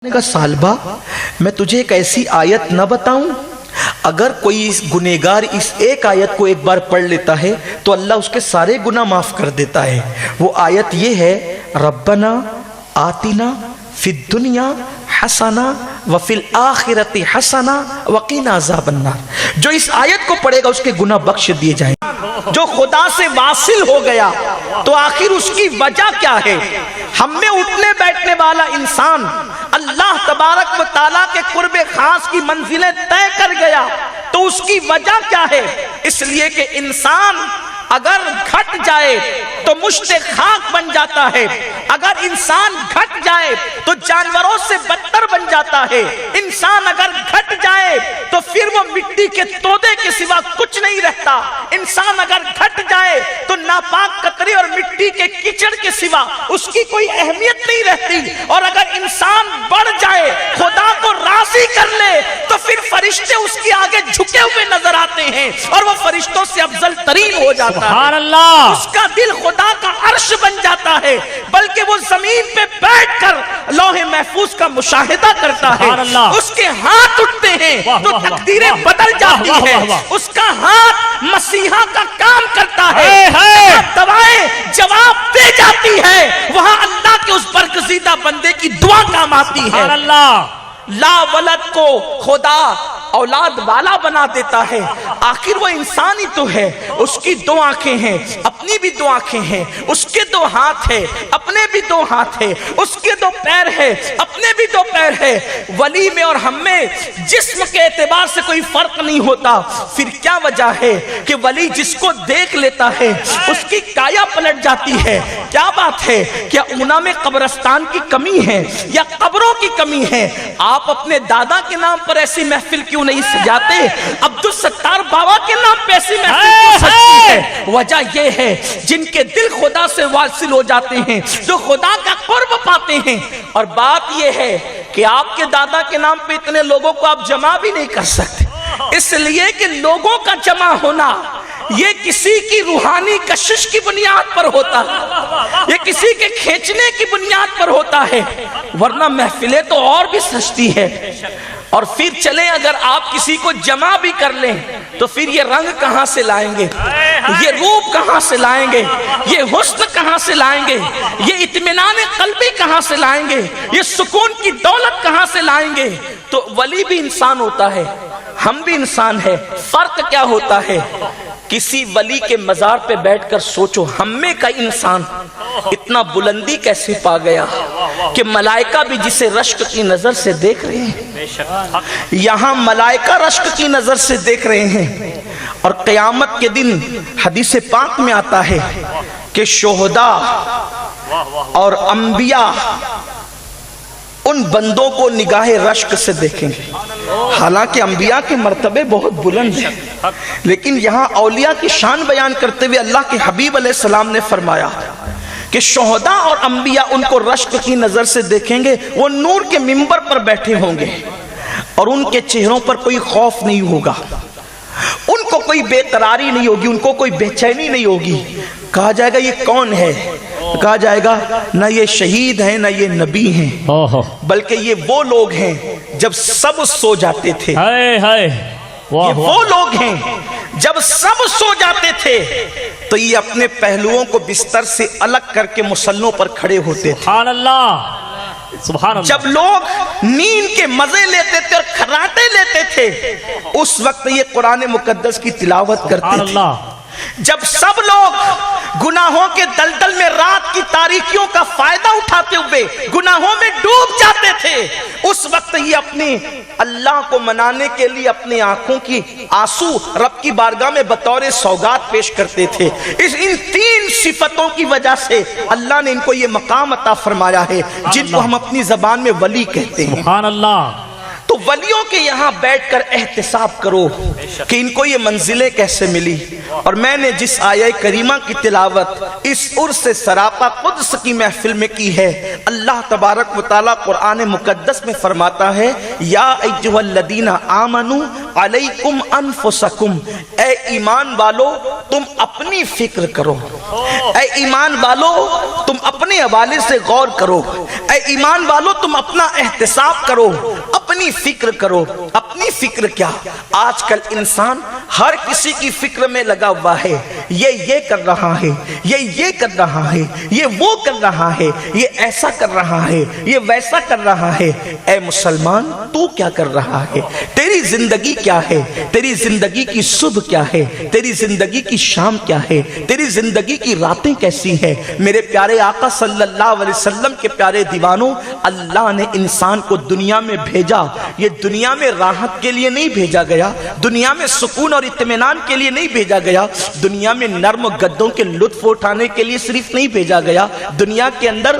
نے کہا سالبہ میں تجھے ایک ایسی آیت نہ بتاؤں، اگر کوئی گنہگار اس ایک آیت کو ایک بار پڑھ لیتا ہے تو اللہ اس کے سارے گناہ معاف کر دیتا ہے۔ وہ آیت یہ ہے، ربنا آتنا فی الدنیا حسنہ وفی الآخرۃ حسنہ وقنا عذاب النار۔ جو اس آیت کو پڑھے گا اس کے گناہ بخش دیے جائیں گے۔ جو خدا سے واصل ہو گیا تو آخر اس کی وجہ کیا ہے؟ ہم میں اٹھنے بیٹھنے والا انسان اللہ تبارک و تعالیٰ کے قرب خاص کی منزلیں طے کر گیا تو اس کی وجہ کیا ہے؟ اس لیے کہ انسان اگر گھٹ جائے تو مشت خاک بن جاتا ہے، اگر انسان گھٹ جائے تو جانوروں سے بدتر بن جاتا ہے، انسان اگر گھٹ جائے تو پھر وہ مٹی کے تودے کے سوا کچھ نہیں رہتا، انسان اگر گھٹ جائے تو ناپاک کترے اور مٹی کے کیچڑ کے سوا اس کی کوئی اہمیت نہیں رہتی، اور اگر انسان بڑھ جائے خدا کو راضی کر لے تو پھر فرشتے اس کے آگے جھکے ہوئے نظر آتے ہیں اور وہ فرشتوں سے افضل ترین ہو جاتا ہے۔ سبحان اللہ۔ اس کا دل خدا کا عرش بن جاتا ہے، بلکہ وہ زمین پہ بیٹھ کر لوح محفوظ کا مشاہدہ کرتا ہے۔ اس کے ہاتھ اٹھتے ہیں تو تقدیریں بدل جاتی ہے، اس کا ہاتھ مسیحا کا کام کرتا ہے، دوائیں جواب دے جاتی ہے، وہاں اللہ کے اس برگزیدہ بندے کی دعا کام آتی ہے۔ لا ولد کو خدا اولاد والا بنا دیتا ہے، آخر وہ انسان ہی تو ہے، اس کی دو آنکھیں ہیں، اپنی بھی دو آنکھیں ہیں، اس کے دو ہاتھ ہیں، اپنے بھی دو ہاتھ ہیں، اس کے دو پیر ہیں، اپنے بھی دو پیر ہیں۔ ولی میں اور ہم میں جسم کے اعتبار سے کوئی فرق نہیں ہوتا، پھر کیا وجہ ہے کہ ولی جس کو دیکھ لیتا ہے اس کی کایا پلٹ جاتی ہے؟ کیا بات ہے؟ کیا اونا میں قبرستان کی کمی ہے یا قبروں کی کمی ہے؟ آپ اپنے دادا کے نام پر ایسی محفل کیوں نہیں سجاتے؟ عبدالستار بابا کے نام پہ ایسی محفل کیوں سجتی ہے؟ وجہ یہ ہے جن کے دل خدا سے واصل ہو جاتے ہیں، جو خدا کا قرب پاتے ہیں۔ اور بات یہ ہے کہ آپ کے دادا کے نام پہ اتنے لوگوں کو آپ جمع بھی نہیں کر سکتے، اس لیے کہ لوگوں کا جمع ہونا یہ کسی کی روحانی کشش کی بنیاد پر ہوتا ہے، یہ کسی کے کھینچنے کی بنیاد پر ہوتا ہے، ورنہ محفلیں تو اور بھی سجتی ہے۔ اور پھر چلیں اگر آپ کسی کو جمع بھی کر لیں تو پھر یہ رنگ کہاں سے لائیں گے، یہ روپ کہاں سے لائیں گے، یہ حسن کہاں سے لائیں گے، یہ اطمینان قلبی کہاں سے لائیں گے، یہ سکون کی دولت کہاں سے لائیں گے؟ تو ولی بھی انسان ہوتا ہے، ہم بھی انسان ہیں، فرق کیا ہوتا ہے؟ کسی ولی کے مزار پہ بیٹھ کر سوچو، ہم میں کا انسان اتنا بلندی کیسے پا گیا کہ ملائکہ بھی جسے رشک کی نظر سے دیکھ رہے ہیں، یہاں ملائکہ رشک کی نظر سے دیکھ رہے ہیں۔ اور قیامت کے دن حدیث پاک میں آتا ہے کہ شہداء اور انبیاء ان بندوں کو نگاہ رشک سے دیکھیں گے۔ حالانکہ انبیاء کے مرتبے بہت بلند ہیں، لیکن یہاں اولیاء کی شان بیان کرتے ہوئے اللہ کے حبیب علیہ السلام نے فرمایا کہ شہداء اور انبیاء ان کو رشک کی نظر سے دیکھیں گے، وہ نور کے منبر پر بیٹھے ہوں گے اور ان کے چہروں پر کوئی خوف نہیں ہوگا، ان کو کوئی بے قراری نہیں ہوگی، ان کو کوئی بے چینی نہیں ہوگی۔ کہا جائے گا یہ کون ہے؟ کہا جائے گا نہ یہ شہید ہیں نہ یہ نبی ہیں، بلکہ یہ وہ لوگ ہیں جب سب سو جاتے تھے، یہ وہ لوگ ہیں جب سب سو جاتے تھے تو یہ اپنے پہلوؤں کو بستر سے الگ کر کے مصلوں پر کھڑے ہوتے تھے۔ سبحان اللہ۔ جب لوگ نیند کے مزے لیتے تھے اور کھراٹے لیتے تھے اس وقت یہ قرآن مقدس کی تلاوت کرتے تھے۔ جب سب لوگ گناہوں کے دلدل میں رات کی تاریکیوں کا فائدہ اٹھاتے ہوئے گناہوں میں ڈوب جاتے تھے اس وقت یہ اپنے اللہ کو منانے کے لیے اپنی آنکھوں کی آنسو رب کی بارگاہ میں بطور سوگات پیش کرتے تھے۔ ان تین صفتوں کی وجہ سے اللہ نے ان کو یہ مقام عطا فرمایا ہے جن کو ہم اپنی زبان میں ولی کہتے ہیں۔ سبحان اللہ۔ تو ولیوں مریدوں کے یہاں بیٹھ کر احتساب کرو کہ ان کو یہ منزلیں کیسے ملی. اور میں نے جس آیہ کریمہ کی تلاوت اس عرس سراپا قدس کی محفل میں کی ہے، اللہ تبارک و تعالیٰ قرآن مقدس میں فرماتا ہے یا ایھا الذین آمنوا علیکم انفسکم، اے ایمان والو تم اپنی فکر کرو، اے ایمان والو تم اپنے حوالے سے غور کرو، اے ایمان والو تم اپنا احتساب کرو، اپنی فکر کرو. اپنی فکر کیا؟ آج کل انسان ہر کسی کی فکر میں لگا ہوا ہے، یہ کر رہا ہے، یہ کر رہا ہے، یہ وہ کر رہا ہے، یہ ایسا کر رہا ہے، یہ ویسا کر رہا ہے. اے مسلمان تو کیا کر رہا ہے؟ تیری زندگی کیا ہے؟ تیری زندگی کی صبح کیا ہے؟ تیری زندگی کی شام کیا ہے؟ تیری زندگی کی راتیں کیسی ہے؟ میرے پیارے آقا صلی اللہ علیہ وسلم کے پیارے دیوانوں، اللہ نے انسان کو دنیا میں بھیجا، یہ دنیا میں راحت کے لیے نہیں بھیجا گیا، دنیا میں سکون اور اطمینان کے لیے نہیں بھیجا گیا، دنیا میں نرم گدوں کے لطف اٹھانے کے لیے صرف نہیں بھیجا گیا، دنیا کے اندر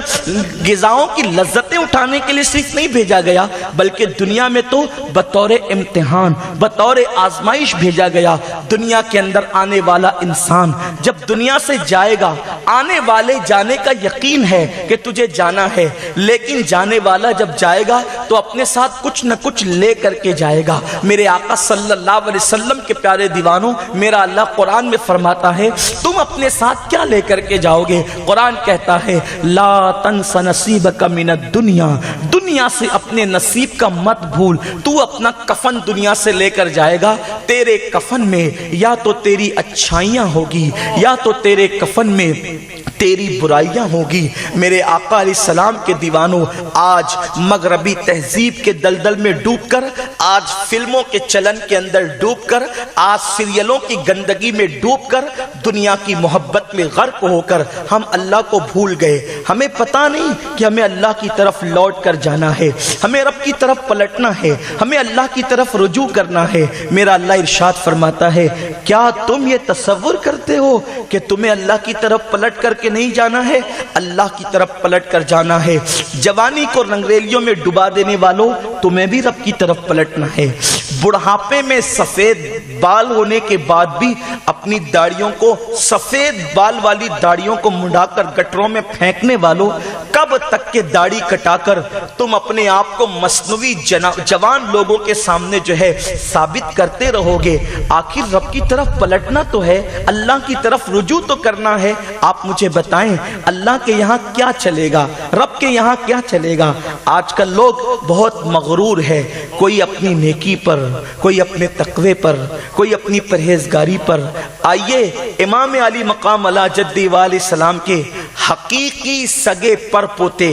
غذاؤں کی لذتیں اٹھانے کے لیے صرف نہیں بھیجا گیا، بلکہ دنیا میں تو بطور امتحان، بطور آزمائش بھیجا گیا. دنیا کے اندر آنے والا انسان جب دنیا سے جائے گا، آنے والے جانے کا یقین ہے کہ تجھے جانا ہے، لیکن جانے والا جب جائے گا تو اپنے ساتھ کچھ نہ کچھ لے کر کے جائے گا. میرے آقا صلی اللہ علیہ وسلم کے پیارے دیوانوں، میرا اللہ قرآن میں فرماتا ہے تم اپنے ساتھ کیا لے کر کے جاؤ گے؟ قرآن کہتا ہے لا تنس نصیبک من الدنیا، دنیا سے اپنے نصیب کا مت بھول. تو اپنا کفن دنیا سے لے کر جائے گا، تیرے کفن میں یا تو تیری اچھائیاں ہوگی یا تو تیرے کفن میں تیری برائیاں ہوگی. میرے آقا علیہ السلام کے دیوانوں، آج مغربی تہذیب کے دلدل میں ڈوب کر، آج فلموں کے چلن کے اندر ڈوب کر، آج سیریلوں کی گندگی میں ڈوب کر، دنیا کی محبت میں غرق ہو کر ہم اللہ کو بھول گئے. ہمیں پتہ نہیں کہ ہمیں اللہ کی طرف لوٹ کر جانا ہے، ہمیں رب کی طرف پلٹنا ہے، ہمیں اللہ کی طرف رجوع کرنا ہے. میرا اللہ ارشاد فرماتا ہے کیا تم یہ تصور کرتے ہو کہ تمہیں اللہ کی طرف پلٹ کر کے نہیں جانا ہے؟ اللہ کی طرف پلٹ کر جانا ہے. جوانی کو رنگریلیوں میں ڈبا دینے والوں، تمہیں بھی رب کی طرف پلٹنا ہے. بڑھاپے میں سفید بال ہونے کے بعد بھی اپنی داڑیوں کو، سفید بال والی داڑیوں کو منڈا کر گٹروں میں پھینکنے والوں، کب تک کہ داڑھی کٹا کر تم اپنے آپ کو مصنوعی جوان لوگوں کے سامنے جو ہے ثابت کرتے رہو گے؟ آخر رب کی طرف پلٹنا تو ہے، اللہ کی طرف رجوع تو کرنا ہے. آپ مجھے بتائیں اللہ کے یہاں کیا چلے گا؟ رب کے یہاں کیا چلے گا؟ آج کل لوگ بہت مغرور ہے، کوئی اپنی نیکی پر، کوئی اپنے تقوی پر، کوئی اپنی پرہیزگاری پر. آئیے امام علی مقام علی جدی علیہ السلام کے حقیقی سگے پر پوتے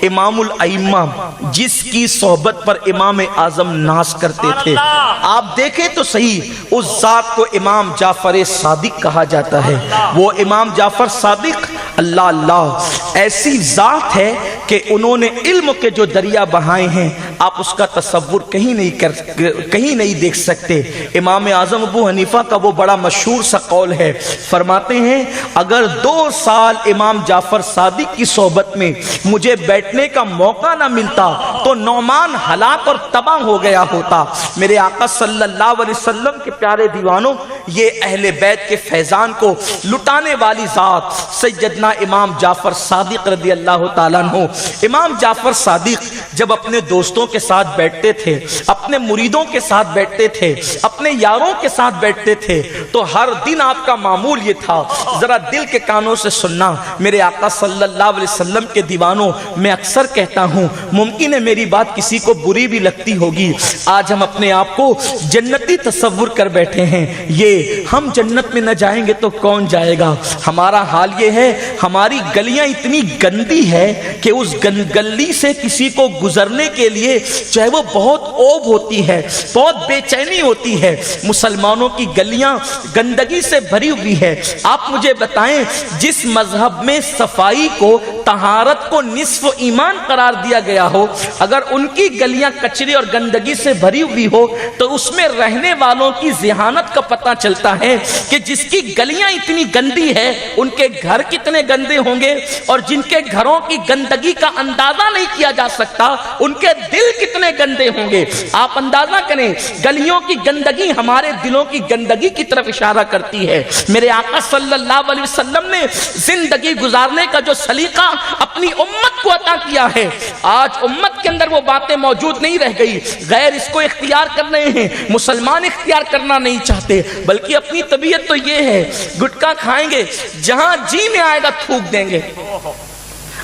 امام الائمہ، جس کی صحبت پر امام اعظم ناز کرتے تھے، آپ دیکھیں تو صحیح اس ذات کو امام جعفر صادق کہا جاتا ہے. وہ امام جعفر صادق، اللہ اللہ، ایسی ذات ہے کہ انہوں نے علم کے جو دریا بہائے ہیں، آپ اس کا تصور کہیں نہیں دیکھ سکتے. امام اعظم ابو حنیفہ کا وہ بڑا مشہور سا قول ہے، فرماتے ہیں اگر 2 سال امام جعفر صادق کی صحبت میں مجھے بیٹھنے کا موقع نہ ملتا تو نعمان ہلاک اور تباہ ہو گیا ہوتا. میرے آقا صلی اللہ علیہ وسلم کے پیارے دیوانوں، یہ اہل بیت کے فیضان کو لٹانے والی ذات سیدنا امام جعفر صادق رضی اللہ تعالیٰ عنہ. امام جعفر صادق جب اپنے دوستوں کے ساتھ بیٹھتے تھے، اپنے مریدوں کے ساتھ بیٹھتے تھے، اپنے یاروں کے ساتھ بیٹھتے تھے، تو ہر دن آپ کا معمول یہ تھا، ذرا دل کے کانوں سے سننا میرے آقا صلی اللہ علیہ وسلم کے دیوانوں. میں اکثر کہتا ہوں، ممکن ہے میری بات کسی کو بری بھی لگتی ہوگی، آج ہم اپنے آپ کو جنتی تصور کر بیٹھے ہیں. یہ ہم جنت میں نہ جائیں گے تو کون جائے گا؟ ہمارا حال یہ ہے، ہماری گلیاں اتنی گندی ہے کہ اس گلی سے کسی کو گزرنے کے لیے چاہے وہ بہت اوب ہوتی ہے، بہت بے چینی ہوتی ہے. مسلمانوں کی گلیاں گندگی سے بھری ہوئی ہے. آپ مجھے بتائیں، جس مذہب میں صفائی کو، طہارت کو نصف ایمان قرار دیا گیا ہو، اگر ان کی گلیاں کچرے اور گندگی سے بھری ہوئی ہو تو اس میں رہنے والوں کی ذہانت کا پتہ چلتا ہے کہ جس کی گلیاں اتنی گندی ہے ان کے گھر کتنے گندے ہوں گے، اور جن کے گھروں کی گندگی کا اندازہ نہیں کیا جا سکتا ان کے دل کتنے گندے ہوں گے. آپ اندازہ کریں گلیوں کی گندگی ہمارے دلوں کی گندگی کی طرف اشارہ کرتی ہے. میرے آقا صلی اللہ علیہ وسلم نے زندگی گزارنے کا جو سلیقہ اپنی امت کو عطا کیا ہے، آج امت کے اندر وہ باتیں موجود نہیں رہ گئی. غیر اس کو اختیار کر رہے ہیں، مسلمان اختیار کرنا نہیں چاہتے، بلکہ اپنی طبیعت تو یہ ہے گٹکا کھائیں گے، جہاں جی میں آئے گا تھوک دیں گے.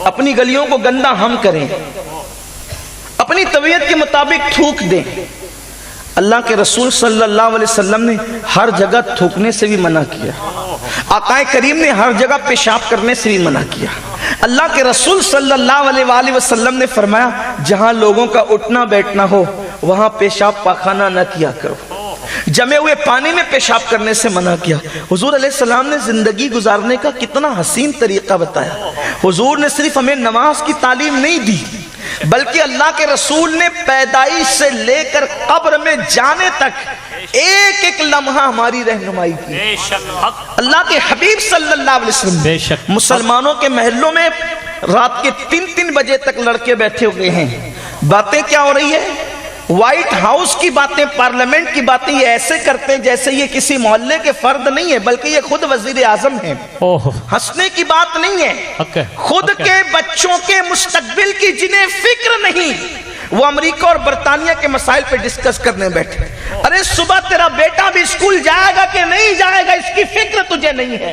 اپنی گلیوں کو گندا ہم کریں، اپنی طبیعت کے مطابق تھوک دیں. اللہ کے رسول صلی اللہ علیہ وسلم نے ہر جگہ تھوکنے سے بھی منع کیا. آقا کریم نے ہر جگہ پیشاب کرنے سے بھی منع کیا. اللہ کے رسول صلی اللہ علیہ وآلہ وسلم نے فرمایا جہاں لوگوں کا اٹھنا بیٹھنا ہو وہاں پیشاب پاخانہ نہ کیا کرو. جمے ہوئے پانی میں پیشاب کرنے سے منع کیا. حضور علیہ السلام نے زندگی گزارنے کا کتنا حسین طریقہ بتایا. حضور نے صرف ہمیں نماز کی تعلیم نہیں دی، بلکہ اللہ کے رسول نے پیدائش سے لے کر قبر میں جانے تک ایک ایک لمحہ ہماری رہنمائی کی. اللہ کے حبیب صلی اللہ علیہ وسلم مسلمانوں کے محلوں میں رات کے 3 بجے تک لڑکے بیٹھے ہوئے ہیں. باتیں کیا ہو رہی ہے؟ وائٹ ہاؤس کی باتیں، پارلیمنٹ کی باتیں یہ ایسے کرتے ہیں جیسے یہ کسی محلے کے فرد نہیں ہے، بلکہ یہ خود وزیر اعظم ہیں. ہنسنے کی بات نہیں ہے، خود کے بچوں کے مستقبل کی جنہیں فکر نہیں، وہ امریکہ اور برطانیہ کے مسائل پہ ڈسکس کرنے بیٹھے. ارے صبح تیرا بیٹا بھی اسکول جائے گا کہ نہیں جائے گا اس کی فکر تجھے نہیں ہے.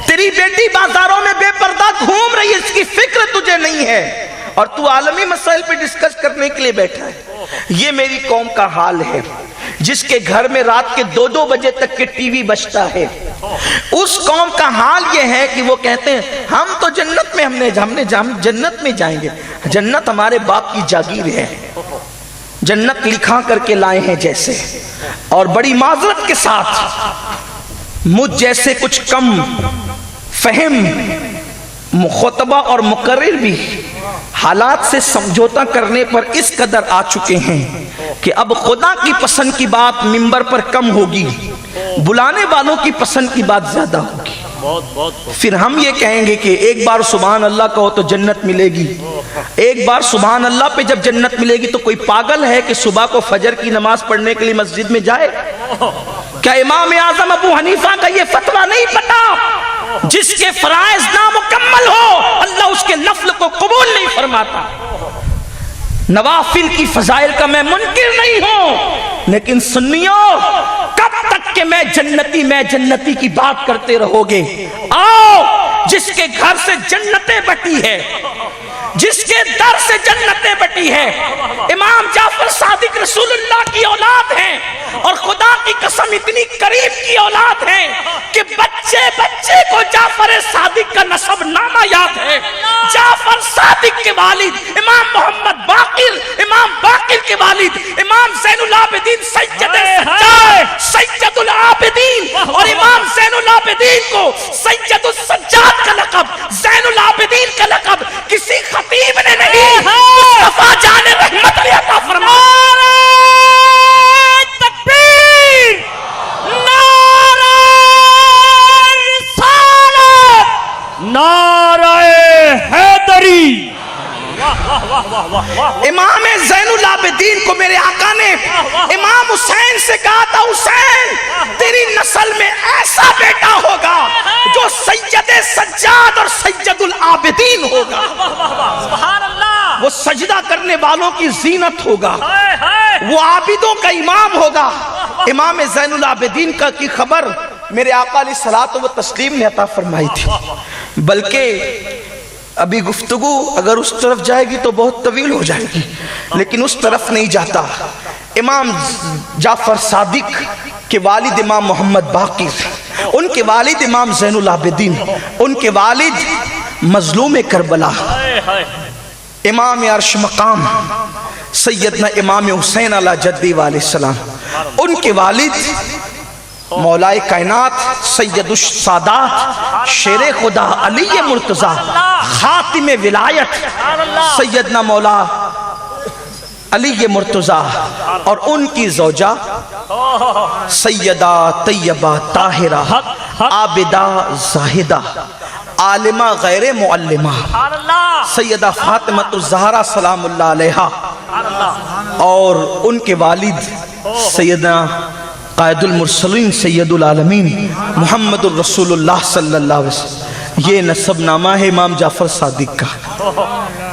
تیری بیٹی بازاروں میں بے پردہ گھوم رہی ہے اس کی فکر تجھے نہیں ہے، اور تو عالمی مسائل پہ ڈسکس کرنے کے لیے بیٹھا ہے. یہ میری قوم کا حال ہے جس کے گھر میں رات کے 2 بجے تک کے ٹی وی بجتا ہے. اس قوم کا حال یہ ہے کہ وہ کہتے ہیں ہم تو جنت میں ہم جنت میں جائیں گے. جنت ہمارے باپ کی جاگیر ہے، جنت لکھا کر کے لائے ہیں جیسے. اور بڑی معذرت کے ساتھ مجھ جیسے کچھ کم فہم مخاطبہ اور مقرر بھی حالات سے سمجھوتا کرنے پر اس قدر آ چکے ہیں کہ اب خدا کی پسند کی بات منبر پر کم ہوگی، بلانے والوں کی پسند کی بات زیادہ ہوگی. پھر ہم یہ کہیں گے کہ ایک بار سبحان اللہ کہو تو جنت ملے گی. ایک بار سبحان اللہ پہ جب جنت ملے گی تو کوئی پاگل ہے کہ صبح کو فجر کی نماز پڑھنے کے لیے مسجد میں جائے؟ کیا امام اعظم ابو حنیفہ کا یہ فتویٰ نہیں پتا؟ جس کے فرائض نامکمل ہو اللہ اس کے نفل کو قبول نہیں فرماتا. نوافل کی فضائل کا میں منکر نہیں ہوں، لیکن سنیوں کب تک کہ میں جنتی کی بات کرتے رہو گے؟ آؤ جس کے گھر سے جنتیں بٹی ہے، جس کے در سے جنتیں بٹی ہے. امام جعفر صادق رسول اللہ کی اولاد ہیں اور خدا کی قسم اتنی قریب کی اولاد ہیں کہ بچے کو جعفر صادق کا نسب نامہ یاد ہے. جعفر صادق کے والد امام محمد باقر، امام باقر کے والد امام زین العابدین سید العابدین، اور امام زین العابدین کو سید السجاد کا لقب، زین العابدین کا لقب کسی خطیب نے نہیں، مصطفیٰ جان رحمت علیہ عطا فرمایا. تکبیر، نعرہ رسالت، نعرہ حیدری. امام زین العابدین کو میرے آقا نے امام حسین سے کہا تھا حسین تیری نسل میں ایسا بیٹا ہوگا جو سید سجاد اور سید العابدین ہوگا. سبحان اللہ. وہ سجدہ کرنے والوں کی زینت ہوگا، وہ عابدوں کا امام ہوگا. امام زین العابدین کا کی خبر میرے آقا علیہ الصلوۃ والتسلیم نے عطا فرمائی تھی. بلکہ ابھی گفتگو اگر اس طرف جائے گی تو بہت طویل ہو جائے گی، لیکن اس طرف نہیں جاتا. امام جعفر صادق کے والد امام محمد باقر، ان کے والد امام زین العابدین، ان کے والد مظلوم کربلا امام عرش مقام سیدنا امام حسین علیہ جدی علیہ السلام، ان کے والد مولائے کائنات سید السادات شیر خدا علی مرتضیٰ خاتم ولایت سیدنا مولا علی مرتضیٰ، اور ان کی زوجہ سیدہ طیبہ طاہرہ عابدہ زاہدہ عالمہ غیر معلمہ سبحان اللہ سیدہ فاطمہ الزہرا سلام اللہ علیہا سبحان اللہ اور ان کے والد سیدنا قائد المرسلین سید العالمین محمد الرسول اللہ صلی اللہ علیہ وسلم، یہ نسب نامہ ہے امام جعفر صادق کا۔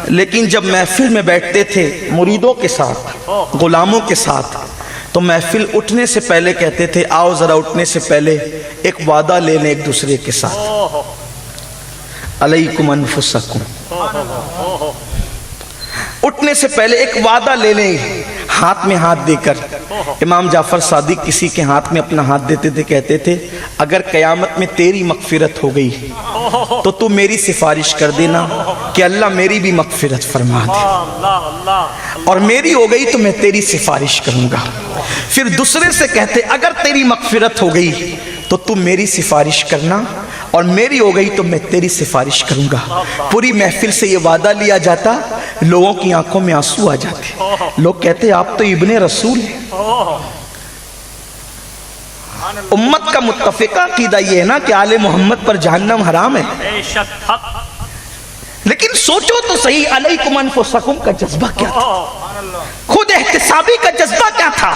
لیکن جب محفل میں بیٹھتے تھے مریدوں کے ساتھ، غلاموں کے ساتھ، تو محفل اٹھنے سے پہلے کہتے تھے آؤ ذرا اٹھنے سے پہلے ایک وعدہ لے لیں ایک دوسرے کے ساتھ، علیکم انفسکم، اٹھنے سے پہلے ایک وعدہ لے لیں ہاتھ میں ہاتھ دے کر۔ امام جعفر صادق کسی کے ہاتھ میں اپنا ہاتھ دیتے تھے، کہتے تھے اگر قیامت میں تیری مغفرت ہو گئی تو تو میری سفارش کر دینا کہ اللہ میری بھی مغفرت فرما دے، اور میری ہو گئی تو میں تیری سفارش کروں گا۔ پھر دوسرے سے کہتے اگر تیری مغفرت ہو گئی تو تم میری سفارش کرنا، اور میری ہو گئی تو میں تیری سفارش کروں گا۔ پوری محفل سے یہ وعدہ لیا جاتا، لوگوں کی آنکھوں میں آنسو آ جاتے، لوگ کہتے آپ تو ابن رسول ہیں۔ امت کا متفقہ عقیدہ یہ ہے نا کہ آل محمد پر جہنم حرام ہے، لیکن سوچو تو صحیح علیکم انفسکم کا جذبہ کیا تھا، خود احتسابی کا جذبہ کیا تھا،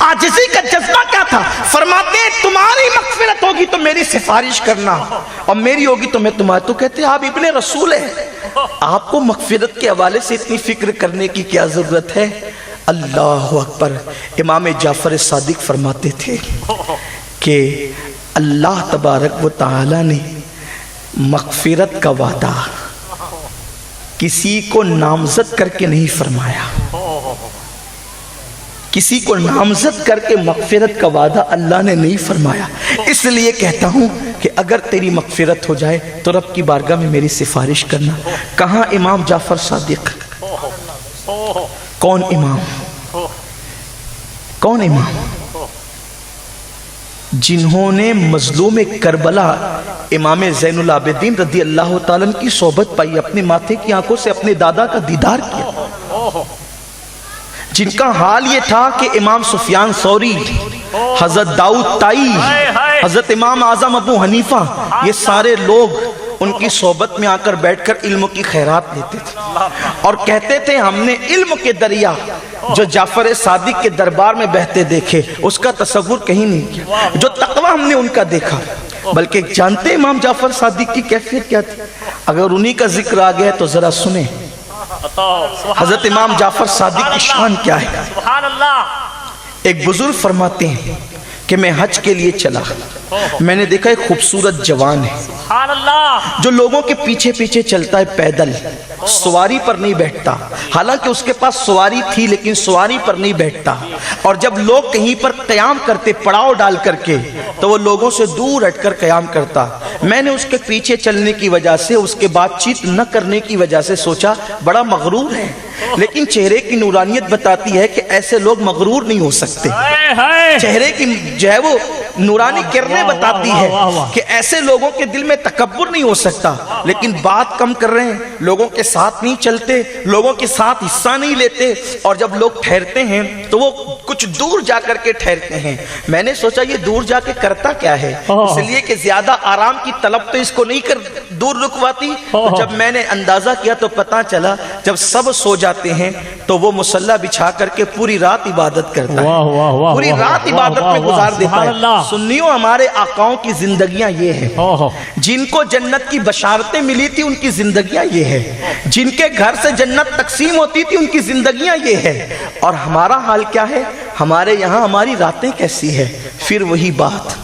عاجزی کا جذبہ کیا تھا۔ فرماتے ہیں تمہاری مغفرت ہوگی تو میری سفارش کرنا، اور میری ہوگی تو میں تمہاری۔ تو کہتے ہیں آپ ابن رسول ہیں، آپ کو مغفرت کے حوالے سے اتنی فکر کرنے کی کیا ضرورت ہے؟ اللہ اکبر۔ امام جعفر صادق فرماتے تھے کہ اللہ تبارک و تعالی نے مغفرت کا وعدہ کسی کو نامزد کر کے نہیں فرمایا، کسی کو نامزد کر کے مغفرت کا وعدہ اللہ نے نہیں فرمایا۔ اس لیے کہتا ہوں کہ اگر تیری مغفرت ہو جائے تو رب کی بارگاہ میں میری سفارش کرنا۔ کہاں امام جعفر صادق؟ کون امام؟ کون امام؟ جنہوں نے مظلوم کربلا امام زین العابدین رضی اللہ تعالیٰ کی صحبت پائی، اپنے ماتھے کی آنکھوں سے اپنے دادا کا دیدار کیا، جن کا حال یہ تھا کہ امام سفیان ثوری، حضرت داؤد تائی، حضرت امام اعظم ابو حنیفہ، یہ سارے لوگ ان کی صحبت میں آ کر بیٹھ کر علم کی خیرات لیتے تھے، اور کہتے تھے ہم نے علم کے دریا جو جعفر صادق کے دربار میں بہتے دیکھے اس کا تصور کہیں نہیں کیا، جو تقوی ہم نے ان کا دیکھا۔ بلکہ جانتے امام جعفر صادق کی کیفیت کیا تھی؟ اگر انہی کا ذکر آ گیا تو ذرا سنیں حضرت امام جعفر صادق کی شان کیا ہے۔ ایک بزرگ فرماتے ہیں کہ میں حج کے لیے چلا، میں نے دیکھا ایک خوبصورت جوان ہے جو لوگوں کے پیچھے پیچھے چلتا ہے، پیدل، سواری پر نہیں بیٹھتا، حالانکہ اس کے پاس سواری تھی لیکن سواری پر نہیں بیٹھتا، اور جب لوگ کہیں پر قیام کرتے پڑاؤ ڈال کر کے تو وہ لوگوں سے دور ہٹ کر قیام کرتا۔ میں نے اس کے پیچھے چلنے کی وجہ سے، اس کے بات چیت نہ کرنے کی وجہ سے سوچا بڑا مغرور ہے، لیکن چہرے کی نورانیت بتاتی ہے کہ ایسے لوگ مغرور نہیں ہو سکتے۔ چہرے کی جو ہے وہ نورانی کرنے بتاتی ہے کہ ایسے لوگوں کے دل میں تکبر نہیں ہو سکتا، لیکن بات کم کر رہے ہیں، لوگوں کے ساتھ نہیں چلتے، لوگوں کے ساتھ حصہ نہیں لیتے، اور جب لوگ ٹھہرتے ہیں تو وہ کچھ دور جا کر کے ٹھہرتے ہیں۔ میں نے سوچا یہ دور جا کے کرتا کیا ہے، اس لیے کہ زیادہ آرام کی طلب تو اس کو نہیں کر دور رکواتی۔ جب میں نے اندازہ کیا تو پتا چلا جب سب سو جاتے ہیں تو وہ مصلی بچھا کر کے پوری رات عبادت کرتا ہے، پوری رات عبادت میں گزار دیتا ہے۔ سنیوں، ہمارے آقاؤں کی زندگیاں یہ ہیں، جن کو جنت کی بشارتیں ملی تھی ان کی زندگیاں یہ ہے، جن کے گھر سے جنت تقسیم ہوتی تھی ان کی زندگیاں یہ ہے، اور ہمارا حال کیا ہے؟ ہمارے یہاں ہماری راتیں کیسی ہے؟ پھر وہی بات،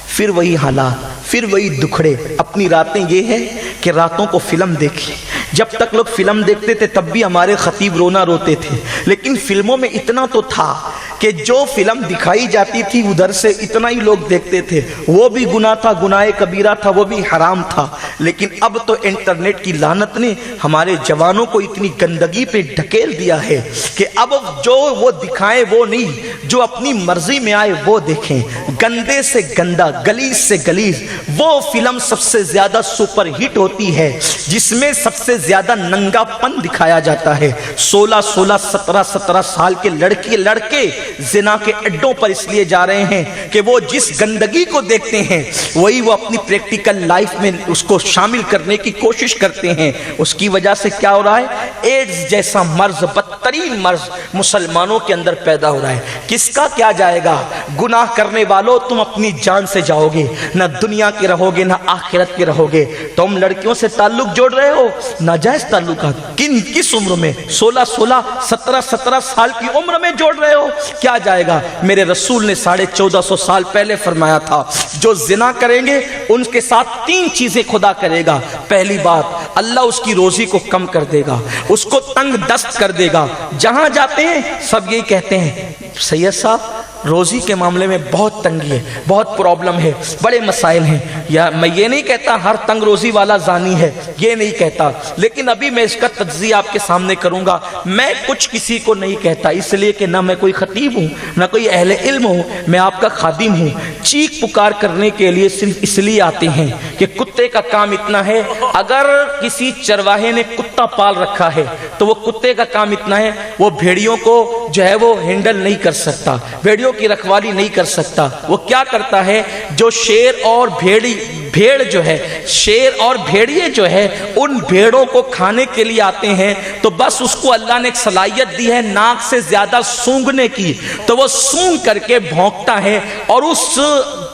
پھر وہی حالات، پھر وہی دکھڑے۔ اپنی راتیں یہ ہے کہ راتوں کو فلم دیکھی، جب تک لوگ فلم دیکھتے تھے تب بھی ہمارے خطیب رونا روتے تھے، لیکن فلموں میں اتنا تو تھا کہ جو فلم دکھائی جاتی تھی ادھر سے اتنا ہی لوگ دیکھتے تھے، وہ بھی گناہ تھا، گناہ کبیرہ تھا، وہ بھی حرام تھا۔ لیکن اب تو انٹرنیٹ کی لعنت نے ہمارے جوانوں کو اتنی گندگی پہ ڈھکیل دیا ہے کہ اب جو وہ دکھائیں وہ نہیں, جو اپنی مرضی میں آئے وہ دیکھیں. گندے سے گندا, گلیز سے گلیز وہ فلم سب سے زیادہ سپر ہٹ ہوتی ہے جس میں سب سے زیادہ ننگا پن دکھایا جاتا ہے. 16 17 سال کے لڑکے زنا کے اڈوں پر اس لیے جا رہے ہیں کہ وہ جس گندگی کو دیکھتے ہیں وہی وہ اپنی پریکٹیکل لائف میں اس کو شامل کرنے کی کوشش کرتے ہیں. اس کی وجہ سے کیا ہو رہا ہے؟ ایڈز جیسا مرض, بدترین مرض مسلمانوں کے اندر پیدا ہو رہا ہے. کس کا کیا جائے گا؟ گناہ کرنے والوں تم اپنی جان سے جاؤ گے, نہ دنیا کے رہو گے نہ آخرت کے رہو گے. تم لڑکیوں سے تعلق جوڑ رہے ہو, ناجائز تعلقات. کس عمر میں؟ 16 17 سال کی عمر میں جوڑ رہے ہو. کیا جائے گا؟ میرے رسول نے 1450 سال پہلے فرمایا تھا جو زنا کریں گے ان کے ساتھ 3 چیزیں خدا کرے گا. پہلی بات, اللہ اس کی روزی کو کم کر دے گا, اس کو تنگ دست کر دے گا. جہاں جاتے ہیں سب یہی کہتے ہیں سید صاحب روزی کے معاملے میں بہت تنگی ہے, بہت پرابلم ہے, بڑے مسائل ہیں. یا میں یہ نہیں کہتا ہر تنگ روزی والا زانی ہے, یہ نہیں کہتا, لیکن ابھی میں اس کا تجزیہ آپ کے سامنے کروں گا. میں کچھ کسی کو نہیں کہتا, اس لیے کہ نہ میں کوئی خطیب ہوں نہ کوئی اہل علم ہوں, میں آپ کا خادم ہوں. چیخ پکار کرنے کے لیے صرف اس لیے آتے ہیں کہ کتے کا کام اتنا ہے. اگر کسی چرواہے نے کتا پال رکھا ہے تو وہ کتے کا کام اتنا ہے, وہ بھیڑیوں کو جو ہے وہ ہینڈل نہیں کر سکتا, بھیڑیوں کی رکھوالی نہیں کر سکتا. وہ کیا کرتا ہے, جو شیر اور بھیڑ جو ہے, شیر اور بھیڑیے جو ہے ان بھیڑوں کو کھانے کے لیے آتے ہیں, تو بس اس کو اللہ نے ایک صلاحیت دی ہے ناک سے زیادہ سونگنے کی, تو وہ سونگ کر کے بھونکتا ہے اور اس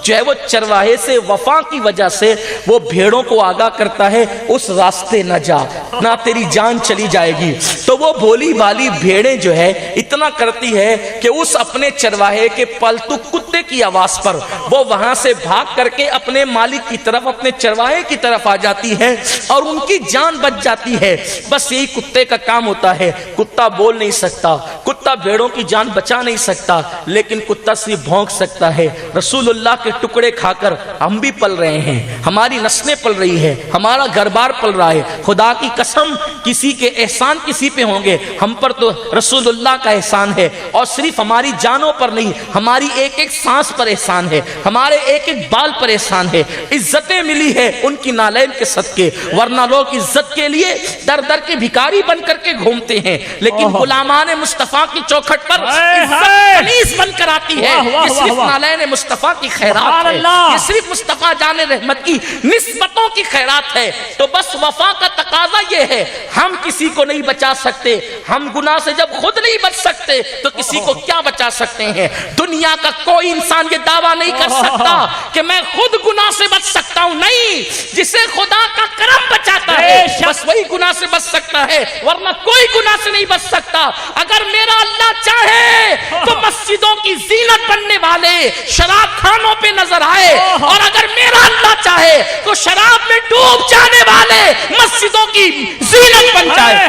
جو ہے وہ چرواہے سے وفا کی وجہ سے وہ بھیڑوں کو آگاہ کرتا ہے اس راستے نہ جا, نہ تیری جان چلی جائے گی. تو وہ بھولی والی بھیڑیں جو ہے اتنا کرتی ہے کہ اس اپنے چرواہے کے پلتو کتے کی آواز پر وہ وہاں سے بھاگ کر کے اپنے مالک کی طرف, اپنے چرواہے کی طرف آ جاتی ہے اور ان کی جان بچ جاتی ہے. بس یہی کتے کا کام ہوتا ہے. کتا بول نہیں سکتا, کتا بھیڑوں کی جان بچا نہیں سکتا, لیکن کتا صرف بھونک سکتا ہے. رسول اللہ کے ٹکڑے کھا کر ہم بھی پل رہے ہیں, ہماری نسلیں پل رہی ہے, ہمارا گھر بار پل رہا ہے. خدا کی قسم کسی کے احسان کسی پہ ہوں گے, ہم پر تو رسول اللہ کا احسان ہے. اور صرف ہماری جانوں پر نہیں, ہماری ایک ایک سانس پر احسان ہے, ہمارے ایک ایک بال پر احسان ہے. عزتیں ملی ہے ان کی نالین کے صدقے, ورنہ لوگ عزت کے لیے در در کے بھکاری بن کر کے گھومتے ہیں, لیکن غلامان مصطفیٰ کی چوکھٹ پر عزت کنیز بن کر آتی ہے. یہ صرف نالین مصطفیٰ کی خیرات ہے, یہ صرف مصطفیٰ جان رحمت کی نسبتوں کی خیرات ہے. تو بس وفا کا تقاضا یہ ہے, ہم کسی کو نہیں بچا سکتے. ہم گناہ سے جب خود نہیں بچ سکتے تو کسی کو کیا بچا سکتے ہیں؟ دنیا کا کوئی انسان یہ دعویٰ نہیں کر سکتا کہ میں خود گناہ سے بچ سکتا ہوں. نہیں, جسے خدا کا کرم بچاتا ہے بس وہی گناہ سے بچ سکتا ہے, ورنہ کوئی گناہ سے نہیں بچ سکتا. اگر میرا اللہ چاہے تو مسجدوں کی زینت بننے والے شراب خانوں پہ نظر آئے, اور اگر میرا اللہ چاہے تو شراب میں ڈوب جانے والے مسجدوں کی زینت بن جائے.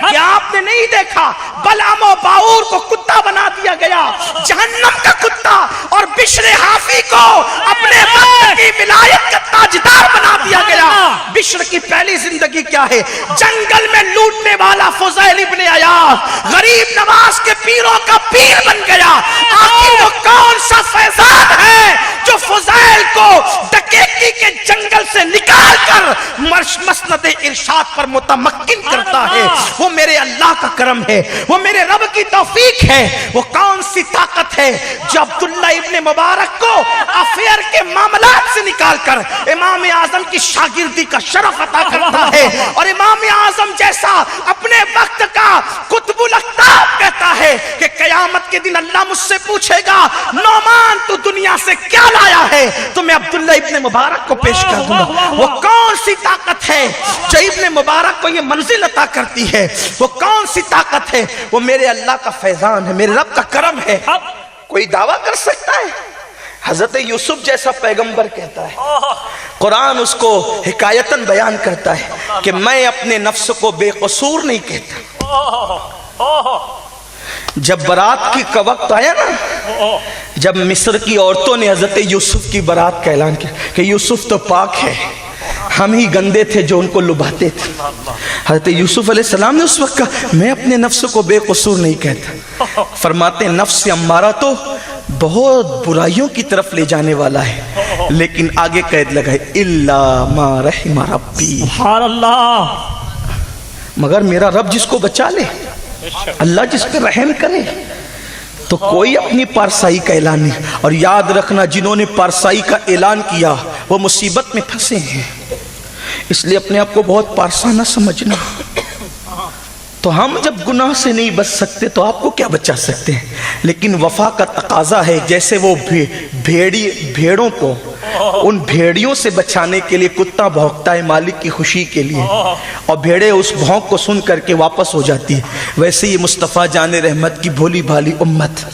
کیا آپ نے نہیں دیکھا بلعام و باعور کو کتا بنا دیا گیا, جہنم کا کتا, اور بشر حافی کو اپنے وقت کی ولایت کا تاجدار بنا دیا گیا. بشر کی پہلی زندگی کیا ہے؟ جنگل میں لوٹنے والا فضیل ابن عیاض غریب نواز کے پیروں کا پیر بن گیا. آخر وہ کون سا فیضان ہے جو فضیل کو ڈکیتی کے جنگل سے نکال کر مسند ارشاد پر متمکن کرتا ہے؟ وہ میرے اللہ کا کرم ہے, وہ میرے رب کی توفیق ہے. وہ کون سی طاقت ہے جو عبداللہ ابن مبارک کو افیئر کے معاملات سے نکال کر امام اعظم کی شاگردی کا شرف عطا کرتا ہے, اور امام اعظم جیسا اپنے وقت کا قطب الاقطاب کہتا ہے کہ قیامت کے دن اللہ مجھ سے پوچھے گا نعمان تو دنیا سے کیا لایا ہے, تو میں عبداللہ ابن مبارک کو پیش کر دوں گا. وہ کون سی طاقت ہے جو ابن مبارک کو یہ منزل عطا کرتی ہے؟ وہ کون سی طاقت ہے؟ وہ میرے اللہ کا فیضان ہے, میرے رب کا کرم ہے. کوئی دعویٰ کر سکتا ہے؟ حضرت یوسف جیسا پیغمبر کہتا ہے, قرآن اس کو حکایتاً بیان کرتا ہے کہ میں اپنے نفس کو بے قصور نہیں کہتا. جب برات کی کا وقت آیا نا, جب مصر کی عورتوں نے حضرت یوسف کی برات کا اعلان کیا کہ یوسف تو پاک ہے, ہم ہی گندے تھے جو ان کو لبھاتے تھے. حضرت یوسف علیہ السلام نے اس وقت کہا میں اپنے نفس کو بے قصور نہیں کہتا. فرماتے ہیں نفس امارہ تو بہت برائیوں کی طرف لے جانے والا ہے، لیکن آگے قید لگائے الا ما رحم ربی، سبحان اللہ. مگر میرا رب جس کو بچا لے، اللہ جس پہ رحم کرے، تو کوئی اپنی پارسائی کا اعلان نہیں. اور یاد رکھنا جنہوں نے پارسائی کا اعلان کیا وہ مصیبت میں پھنسے ہیں. اس لیے اپنے آپ کو بہت پارسا نہ سمجھنا. تو ہم جب گناہ سے نہیں بچ سکتے تو آپ کو کیا بچا سکتے ہیں. لیکن وفا کا تقاضا ہے، جیسے وہ بھیڑوں کو ان بھیڑیوں سے بچانے کے لیے کتا بھونکتا ہے مالک کی خوشی کے لیے، اور بھیڑیں اس بھونک کو سن کر کے واپس ہو جاتی ہے، ویسے یہ مصطفیٰ جان رحمت کی بھولی بھالی امت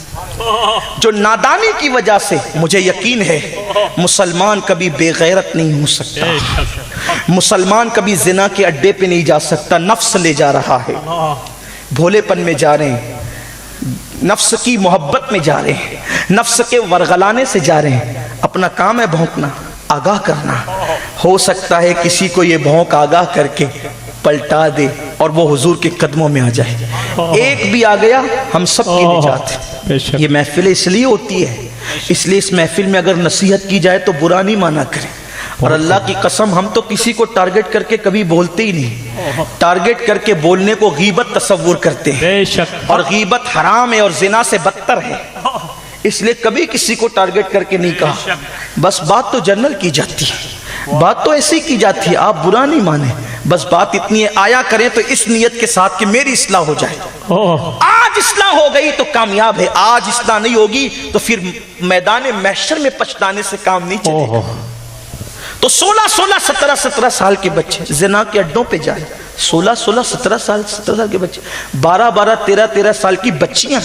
جو نادانی کی وجہ سے، مجھے یقین ہے مسلمان کبھی بے غیرت نہیں ہو سکتا، مسلمان کبھی زنا کے اڈے پہ نہیں جا سکتا. نفس لے جا رہا ہے، بھولے پن میں جا رہے ہیں، نفس کی محبت میں جا رہے ہیں، نفس کے ورغلانے سے جا رہے ہیں. اپنا کام ہے بھونکنا، آگاہ کرنا. ہو سکتا ہے کسی کو یہ بھونک آگاہ کر کے پلٹا دے اور وہ حضور کے قدموں میں آ جائے. ایک بھی آ گیا ہم سب کی نجات. یہ محفل اس لیے ہوتی ہے، اس لیے اس محفل میں اگر نصیحت کی جائے تو برا نہیں مانا کریں. اور اللہ کی قسم ہم تو کسی کو ٹارگٹ کر کے کبھی بولتے ہی نہیں. ٹارگٹ کر کے بولنے کو غیبت تصور کرتے ہیں، اور غیبت حرام ہے اور زنا سے بدتر ہے. اس لیے کبھی کسی کو ٹارگٹ کر کے نہیں کہا. بس بات تو جنرل کی جاتی ہے، بات تو ایسی کی جاتی ہے، آپ برا نہیں مانیں. بس بات اتنی ہے آیا کریں تو اس نیت کے ساتھ کہ میری اصلاح ہو جائے. آج اصلاح ہو گئی تو کامیاب ہے، آج اصلاح نہیں ہوگی تو پھر میدان محشر میں پچھتانے سے کام نہیں چلے گا. تو 16 17 سال کے بچے زنا کے اڈوں پہ جائیں. 16 17 سال کے بچے، 12 13 سال کی بچیاں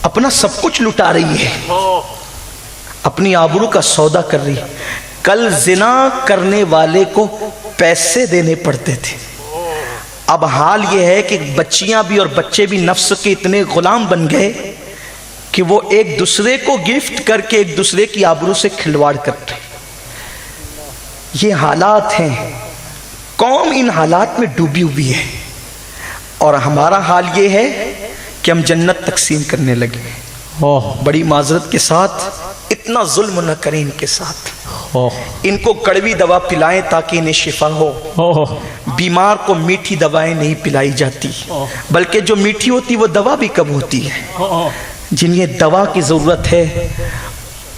اپنا سب کچھ لٹا رہی ہے، اپنی آبرو کا سودا کر رہی ہے. کل زنا کرنے والے کو پیسے دینے پڑتے تھے، اب حال یہ ہے کہ بچیاں بھی اور بچے بھی نفس کے اتنے غلام بن گئے کہ وہ ایک دوسرے کو گفٹ کر کے ایک دوسرے کی آبرو سے کھلواڑ کرتے. یہ حالات ہیں، قوم ان حالات میں ڈوبی ہوئی ہے. اور ہمارا حال یہ ہے کہ ہم جنت تقسیم کرنے لگے. بڑی معذرت کے ساتھ اتنا ظلم نہ کریں ان کے ساتھ. ان کو کڑوی دوا پلائیں تاکہ انہیں شفا ہو. بیمار کو میٹھی دوائیں نہیں پلائی جاتی، بلکہ جو میٹھی ہوتی وہ دوا بھی کب ہوتی ہے. جنہیں دوا کی ضرورت ہے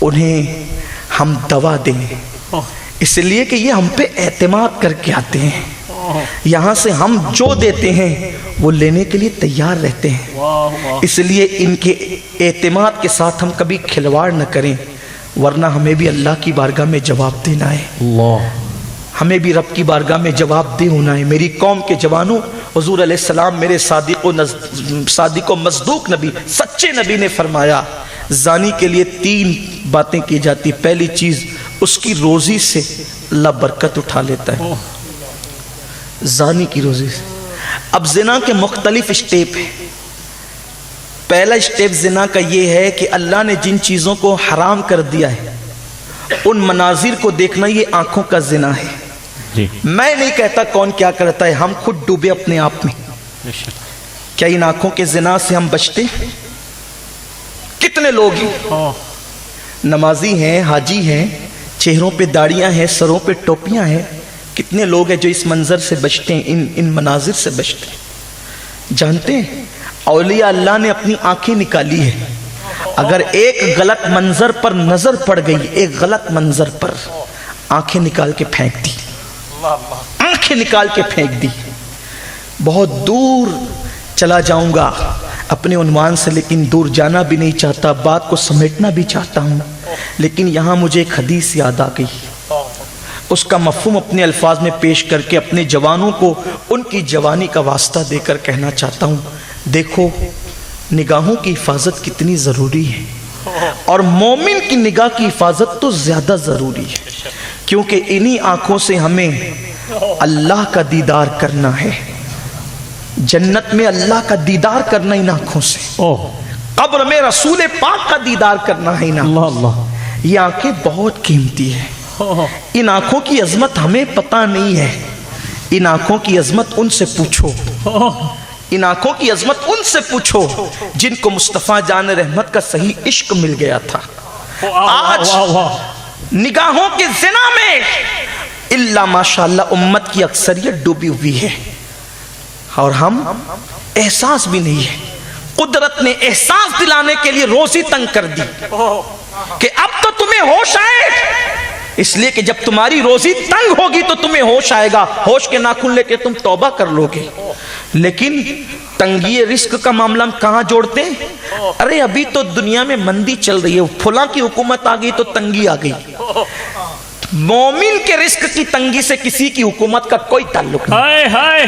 انہیں ہم دوا دیں، اس لیے کہ یہ ہم پہ اعتماد کر کے آتے ہیں. یہاں سے ہم جو دیتے ہیں وہ لینے کے لیے تیار رہتے ہیں. اس لیے ان کے اعتماد کے ساتھ ہم کبھی کھلواڑ نہ کریں، ورنہ ہمیں بھی اللہ کی بارگاہ میں جواب دینا ہے. ہمیں بھی رب کی بارگاہ میں جواب دہ ہونا ہے. میری قوم کے جوانوں، حضور علیہ السلام میرے صادق و مصدوق نبی، سچے نبی نے فرمایا زانی کے لیے 3 باتیں کی جاتی. پہلی چیز اس کی روزی سے اللہ برکت اٹھا لیتا ہے، زانی کی روزی سے. اب زنا کے مختلف اسٹیپ ہیں. پہلا اسٹیپ زنا کا یہ ہے کہ اللہ نے جن چیزوں کو حرام کر دیا ہے ان مناظر کو دیکھنا، یہ آنکھوں کا زنا ہے. میں نہیں کہتا کون کیا کرتا ہے، ہم خود ڈوبے اپنے آپ میں. کیا ان آنکھوں کے زنا سے ہم بچتے؟ کتنے لوگ ہیں نمازی ہیں، حاجی ہیں، چہروں پہ داڑیاں ہیں، سروں پہ ٹوپیاں ہیں، کتنے لوگ ہیں جو اس منظر سے بچتے ہیں، ان مناظر سے بچتے ہیں. جانتے ہیں اولیاء اللہ نے اپنی آنکھیں نکالی ہے. اگر ایک غلط منظر پر نظر پڑ گئی، ایک غلط منظر پر آنکھیں نکال کے پھینک دی، آنکھیں نکال کے پھینک دی. بہت دور چلا جاؤں گا اپنے عنوان سے، لیکن دور جانا بھی نہیں چاہتا، بات کو سمیٹنا بھی چاہتا ہوں. لیکن یہاں مجھے ایک حدیث یاد آ گئی، اس کا مفہوم اپنے الفاظ میں پیش کر کے اپنے جوانوں کو ان کی جوانی کا واسطہ دے کر کہنا چاہتا ہوں. دیکھو نگاہوں کی حفاظت کتنی ضروری ہے، اور مومن کی نگاہ کی حفاظت تو زیادہ ضروری ہے، کیونکہ انہی آنکھوں سے ہمیں اللہ کا دیدار کرنا ہے. جنت میں اللہ کا دیدار کرنا ان آنکھوں سے، قبر میں رسول پاک کا دیدار کرنا ہے ان آنکھوں سے. یہ آنکھیں بہت قیمتی ہیں. ان آنکھوں کی عظمت ہمیں پتہ نہیں ہے، ان آنکھوں کی عظمت ان سے پوچھو، ان آنکھوں کی عظمت ان سے پوچھو جن کو مصطفیٰ جان رحمت کا صحیح عشق مل گیا تھا۔ آج نگاہوں کے زنا میں اللہ ماشاءاللہ امت کی اکثریت ڈوبی ہوئی ہے، اور ہم احساس بھی نہیں ہے۔ قدرت نے احساس دلانے کے لیے روزی تنگ کر دی کہ اب تو تمہیں ہوش آئے، اس لیے کہ جب تمہاری روزی تنگ ہوگی تو تمہیں ہوش آئے گا، ہوش کے ناخن لے کے تم توبہ کر لو گے۔ لیکن تنگی رزق کا معاملہ ہم کہاں جوڑتے ہیں؟ ارے ابھی تو دنیا میں مندی چل رہی ہے، فلاں کی حکومت آ گئی تو تنگی آ گئی۔ مومن کے رزق کی تنگی سے کسی کی حکومت کا کوئی تعلق نہیں،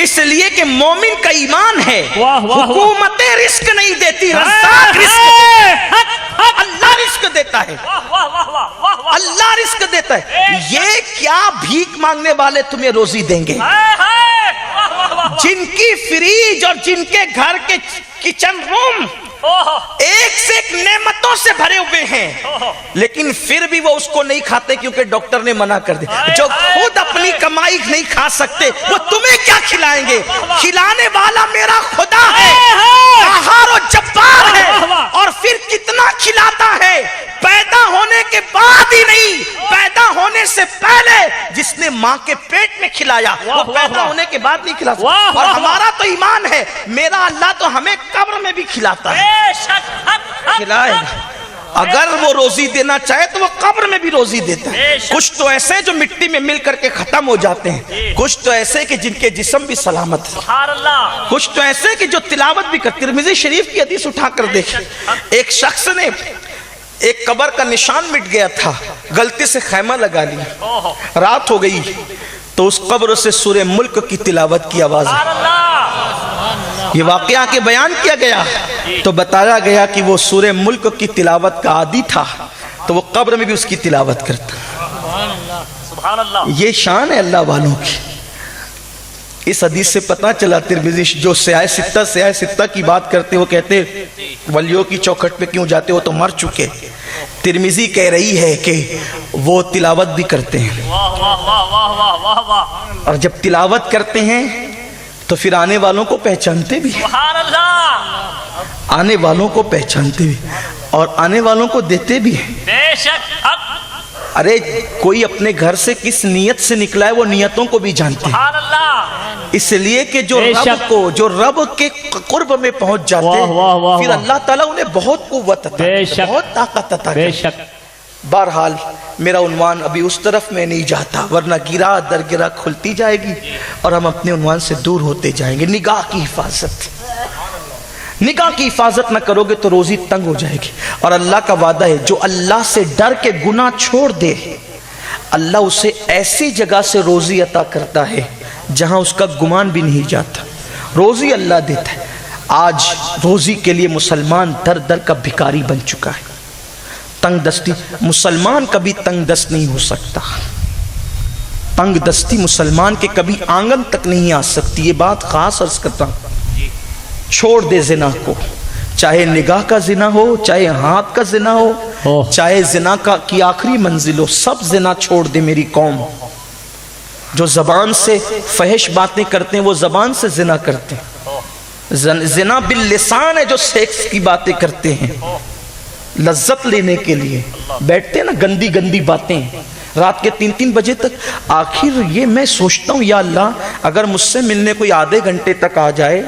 اس لیے کہ مومن کا ایمان ہے۔ حکومت رزق نہیں دیتی، رزاق رزق دیتا ہے، اللہ رزق دیتا ہے، اللہ رزق دیتا ہے۔ یہ کیا بھیک مانگنے والے تمہیں روزی دیں گے؟ جن کی فریج اور جن کے گھر کے کچن روم ایک سے ایک نعمتوں سے بھرے ہوئے ہیں، لیکن پھر بھی وہ اس کو نہیں کھاتے کیونکہ ڈاکٹر نے منع کر دیا۔ جو خود اپنی کمائی نہیں کھا سکتے وہ تمہیں کیا کھلائیں گے؟ کھلانے والا میرا خدا ہے، قہار و جبار ہے، اور پھر کتنا کھلاتا ہے، پیدا ہونے کے بعد ہی نہیں، پیدا ہونے سے پہلے جس نے ماں کے پیٹ میں کھلایا وہ پیدا ہونے کے بعد نہیں کھلا سکتا۔ اور ہمارا تو ایمان ہے میرا اللہ تو ہمیں قبر میں بھی کھلاتا ہے، کھلائے گا۔ اگر وہ روزی دینا چاہے تو وہ قبر میں بھی روزی دیتا ہے۔ کچھ تو ایسے جو مٹی میں مل کر کے ختم ہو جاتے ہیں، کچھ تو ایسے کہ جن کے جسم بھی سلامت ہے، کچھ تو ایسے کہ جو تلاوت بھی کرتے۔ ترمذی شریف کی حدیث اٹھا کر دیکھیں، ایک شخص نے ایک قبر کا نشان مٹ گیا تھا، غلطی سے خیمہ لگا لیا، رات ہو گئی تو اس قبر سے سورہ ملک کی تلاوت کی آواز یہ واقعہ کے بیان کیا گیا تو بتایا گیا کہ وہ سورہ ملک کی تلاوت کا عادی تھا، تو وہ قبر میں بھی اس کی تلاوت کرتا۔ یہ شان ہے اللہ والوں کی۔ اس حدیث سے پتہ چلا ترمذی جو سیاہ ستہ کی بات کرتے وہ کہتے ولیوں کی چوکھٹ پہ کیوں جاتے ہو تو مر چکے۔ ترمذی کہہ رہی ہے کہ وہ تلاوت بھی کرتے ہیں، اور جب تلاوت کرتے ہیں تو پھر آنے والوں کو پہچانتے بھی، آنے والوں کو پہچانتے بھی اور آنے والوں کو دیتے بھی ہیں۔ ارے کوئی اپنے گھر سے کس نیت سے نکلا ہے وہ نیتوں کو بھی جانتے ہیں، اس لیے کہ جو رب کے قرب میں پہنچ جاتے ہیں پھر اللہ تعالیٰ انہیں بہت قوت عطا کرتا ہے، بہت طاقت عطا کرتا ہے۔ بہرحال میرا عنوان ابھی اس طرف میں نہیں جاتا ورنہ گرا در گرا کھلتی جائے گی اور ہم اپنے عنوان سے دور ہوتے جائیں گے۔ نگاہ کی حفاظت، نگاہ کی حفاظت نہ کرو گے تو روزی تنگ ہو جائے گی، اور اللہ کا وعدہ ہے جو اللہ سے ڈر کے گناہ چھوڑ دے اللہ اسے ایسی جگہ سے روزی عطا کرتا ہے جہاں اس کا گمان بھی نہیں جاتا۔ روزی اللہ دیتا ہے۔ آج روزی کے لیے مسلمان در در کا بھکاری بن چکا ہے، تنگ دستی۔ مسلمان کبھی تنگ دست نہیں ہو سکتا، تنگ دستی مسلمان کے کبھی آنگن تک نہیں آ سکتی۔ یہ بات خاص عرض کرتا ہوں، چھوڑ دے زنا کو، چاہے نگاہ کا زنا ہو، چاہے ہاتھ کا زنا ہو، چاہے زنا کی آخری منزل ہو، سب زنا چھوڑ دے میری قوم۔ جو زبان سے فحش باتیں کرتے ہیں وہ زبان سے زنا کرتے ہیں۔ زنا باللسان ہے جو سیکس کی باتیں کرتے ہیں لذت لینے کے لیے، بیٹھتے ہیں نا گندی گندی باتیں رات کے 3 بجے تک۔ آخر یہ میں سوچتا ہوں یا اللہ اگر مجھ سے ملنے کوئی آدھے گھنٹے تک آ جائے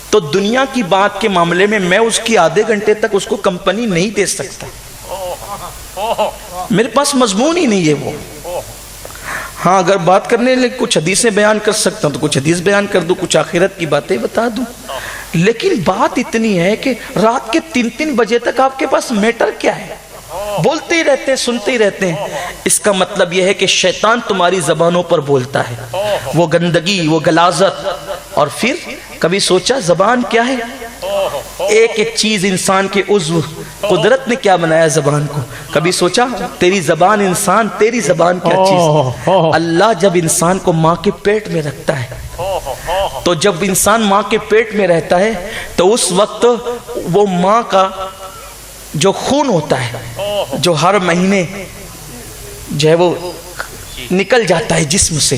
تو دنیا کی بات کے معاملے میں میں اس کی آدھے گھنٹے تک اس کو کمپنی نہیں دے سکتا، میرے پاس مضمون ہی نہیں ہے وہ۔ ہاں اگر بات کرنے لئے کچھ حدیثیں بیان کر سکتا ہوں تو کچھ حدیث بیان کر دوں، کچھ آخرت کی باتیں بتا دوں، لیکن بات اتنی ہے کہ رات کے 3 بجے تک آپ کے پاس میٹر کیا ہے؟ بولتے ہی رہتے ہیں، سنتے ہی رہتے ہیں۔ اس کا مطلب یہ ہے کہ شیطان تمہاری زبانوں پر بولتا ہے، وہ گندگی، وہ غلاظت۔ اور پھر کبھی سوچا زبان کیا ہے؟ ایک ایک چیز انسان کے عضو، قدرت نے کیا بنایا زبان کو؟ کبھی سوچا تیری زبان انسان، تیری زبان کیا چیز؟ اللہ جب انسان کو ماں کے پیٹ میں رکھتا ہے تو جب انسان ماں کے پیٹ میں رہتا ہے تو اس وقت وہ ماں کا جو خون ہوتا ہے جو ہر مہینے جو ہے وہ نکل جاتا ہے جسم سے،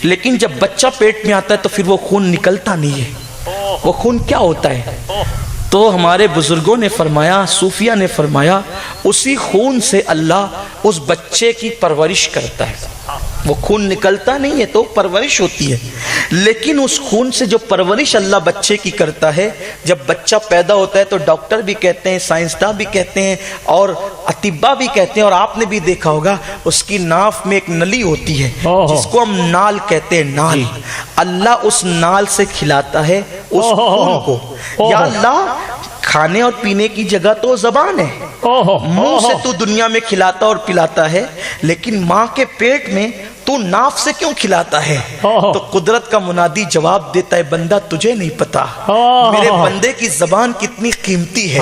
لیکن جب بچہ پیٹ میں آتا ہے تو پھر وہ خون نکلتا نہیں ہے۔ وہ خون کیا ہوتا ہے؟ تو ہمارے بزرگوں نے فرمایا، صوفیہ نے فرمایا، اسی خون سے اللہ اس بچے کی پرورش کرتا ہے۔ وہ خون نکلتا نہیں ہے تو پرورش ہوتی ہے، لیکن اس خون سے جو پرورش اللہ بچے کی کرتا ہے، جب بچہ پیدا ہوتا ہے تو ڈاکٹر بھی کہتے ہیں، سائنسداں بھی کہتے ہیں اور اطباء بھی کہتے ہیں، اور آپ نے بھی دیکھا ہوگا اس کی ناف میں ایک نلی ہوتی ہے جس کو ہم نال کہتے ہیں، نال۔ اللہ اس نال سے کھلاتا ہے اس خون کو۔ یا اللہ، کھانے اور پینے کی جگہ تو زبان ہے، منہ سے تو دنیا میں کھلاتا اور پلاتا ہے، لیکن ماں کے پیٹ میں تو ناف سے کیوں کھلاتا ہے؟ تو قدرت کا منادی جواب دیتا ہے، بندہ تجھے نہیں پتا میرے بندے کی زبان کتنی قیمتی ہے۔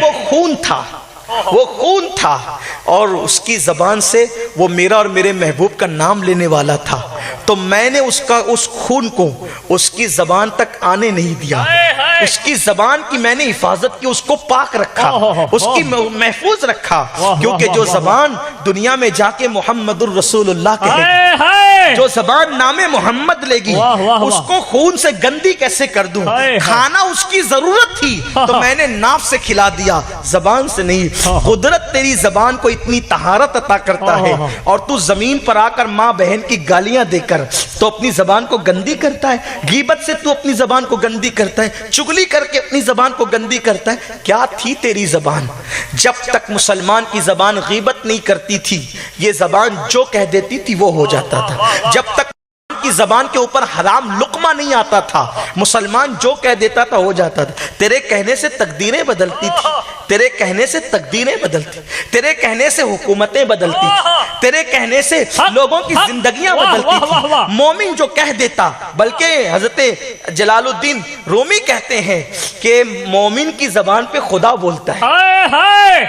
وہ خون تھا، وہ خون تھا، اور اس کی زبان سے وہ میرا اور میرے محبوب کا نام لینے والا تھا، تو میں نے اس خون کو اس کی زبان تک آنے نہیں دیا، اس کی زبان کی میں نے حفاظت کی، اس کو پاک رکھا، اس کی محفوظ رکھا، کیونکہ جو زبان دنیا میں جا کے محمد الرسول اللہ کہے گی، جو زبان نام محمد لے گی، اس کو خون سے گندی کیسے کر دوں؟ کھانا اس کی ضرورت تھی تو میں نے ناف سے کھلا دیا، زبان سے نہیں۔ قدرت تیری زبان کو اتنی طہارت عطا کرتا ہے، اور تو زمین پر آ کر ماں بہن کی گالیاں دے کر تو اپنی زبان کو گندی کرتا ہے، غیبت سے تو اپنی زبان کو گندی کرتا ہے، چغلی کر کے اپنی زبان کو گندی کرتا ہے۔ کیا تھی تیری زبان؟ جب تک مسلمان کی زبان غیبت نہیں کرتی تھی، یہ زبان جو کہہ دیتی تھی وہ ہو جاتا تھا۔ جب تک کی زبان کے اوپر حرام لقمہ نہیں آتا تھا، مسلمان جو کہہ دیتا تھا ہو جاتا تھا۔ تیرے کہنے سے تقدیریں بدلتی تھی، تیرے کہنے سے تقدیریں بدلتی، تیرے کہنے سے حکومتیں بدلتی تھی، تیرے کہنے سے لوگوں کی زندگیاں بدلتی تھی۔ مومن جو کہہ دیتا، بلکہ حضرت جلال الدین رومی کہتے ہیں کہ مومن کی زبان پہ خدا بولتا ہے،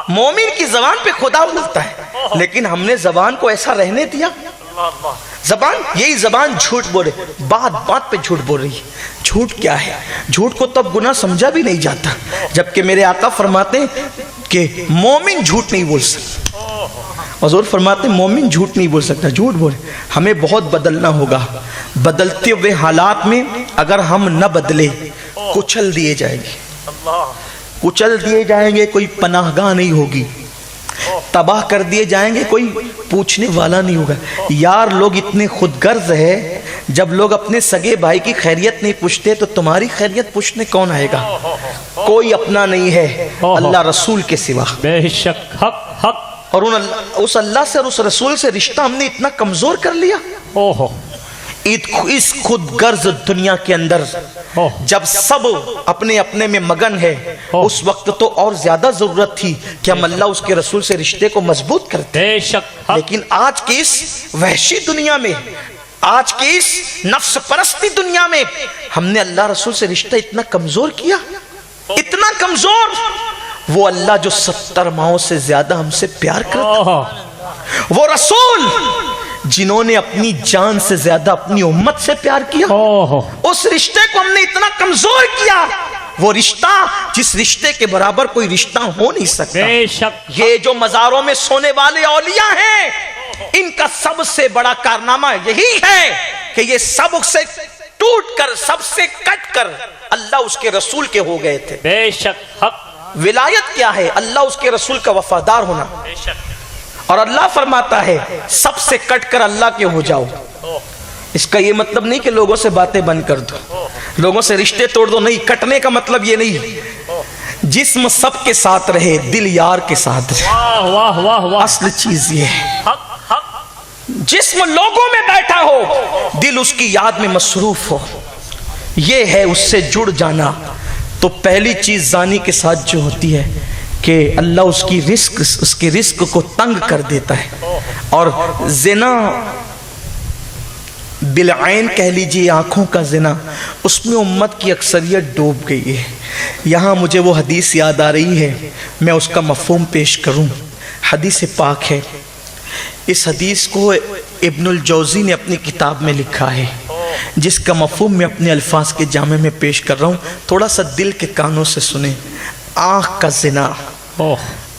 مومن کی زبان پہ خدا بولتا ہے، لیکن ہم نے زبان کو ایسا رہنے دیا۔ زبان، یہی زبان جھوٹ بول رہی، بات بات پہ جھوٹ بول رہی ہے۔ جھوٹ کیا ہے؟ جھوٹ کو تب گناہ سمجھا بھی نہیں جاتا، جبکہ میرے آقا فرماتے ہیں کہ مومن جھوٹ نہیں بول سکتا۔ حضور فرماتے ہیں مومن جھوٹ نہیں بول سکتا، جھوٹ بولے۔ ہمیں بہت بدلنا ہوگا، بدلتے ہوئے حالات میں اگر ہم نہ بدلے کچل دیے جائیں گے، کچل دیے جائیں گے، کوئی پناہ گاہ نہیں ہوگی، تباہ کر دیے جائیں گے، کوئی پوچھنے والا نہیں ہوگا۔ یار لوگ اتنے خود غرض ہے، جب لوگ اپنے سگے بھائی کی خیریت نہیں پوچھتے تو تمہاری خیریت پوچھنے کون آئے گا؟ کوئی اپنا نہیں ہے اللہ رسول کے سوا۔ بے شک، حق حق۔ اور اس اللہ سے اور اس رسول سے رشتہ ہم نے اتنا کمزور کر لیا۔ اس خود غرض دنیا کے اندر جب سب اپنے اپنے میں مگن ہے، اس وقت تو اور زیادہ ضرورت تھی کہ ہم اللہ اس کے رسول سے رشتے کو مضبوط کرتے۔ بے شک، لیکن آج کی اس وحشی دنیا میں، آج کی اس نفس پرستی دنیا میں ہم نے اللہ رسول سے رشتہ اتنا کمزور کیا، اتنا کمزور۔ وہ اللہ جو 70 ماہوں سے زیادہ ہم سے پیار کرتا، وہ رسول جنہوں نے اپنی جان سے زیادہ اپنی امت سے پیار کیا، اس رشتے کو ہم نے اتنا کمزور کیا۔ وہ رشتہ جس رشتے کے برابر کوئی رشتہ ہو نہیں سکتا۔ بے شک، یہ جو مزاروں میں سونے والے اولیاء ہیں، ان کا سب سے بڑا کارنامہ یہی ہے کہ یہ سب سے ٹوٹ کر، سب سے کٹ کر اللہ اس کے رسول کے ہو گئے تھے۔ بے شک، حق۔ ولایت کیا ہے؟ اللہ اس کے رسول کا وفادار ہونا۔ بے شک۔ اور اللہ فرماتا ہے سب سے کٹ کر اللہ کے ہو جاؤ۔ اس کا یہ مطلب نہیں کہ لوگوں سے باتیں بند کر دو، لوگوں سے رشتے توڑ دو، نہیں، کٹنے کا مطلب یہ نہیں۔ جسم سب کے ساتھ رہے، دل یار کے ساتھ رہے۔ واہ واہ واہ واہ۔ اصل چیز یہ ہے، حق حق۔ جسم لوگوں میں بیٹھا ہو، دل اس کی یاد میں مصروف ہو، یہ ہے اس سے جڑ جانا۔ تو پہلی چیز زانی کے ساتھ جو ہوتی ہے کہ اللہ اس کی رزق کو تنگ کر دیتا ہے۔ اور زنا بالعین کہہ لیجئے، آنکھوں کا زنا، اس میں امت کی اکثریت ڈوب گئی ہے۔ یہاں مجھے وہ حدیث یاد آ رہی ہے، میں اس کا مفہوم پیش کروں۔ حدیث پاک ہے، اس حدیث کو ابن الجوزی نے اپنی کتاب میں لکھا ہے، جس کا مفہوم میں اپنے الفاظ کے جامع میں پیش کر رہا ہوں، تھوڑا سا دل کے کانوں سے سنیں۔ آنکھ کا زنا،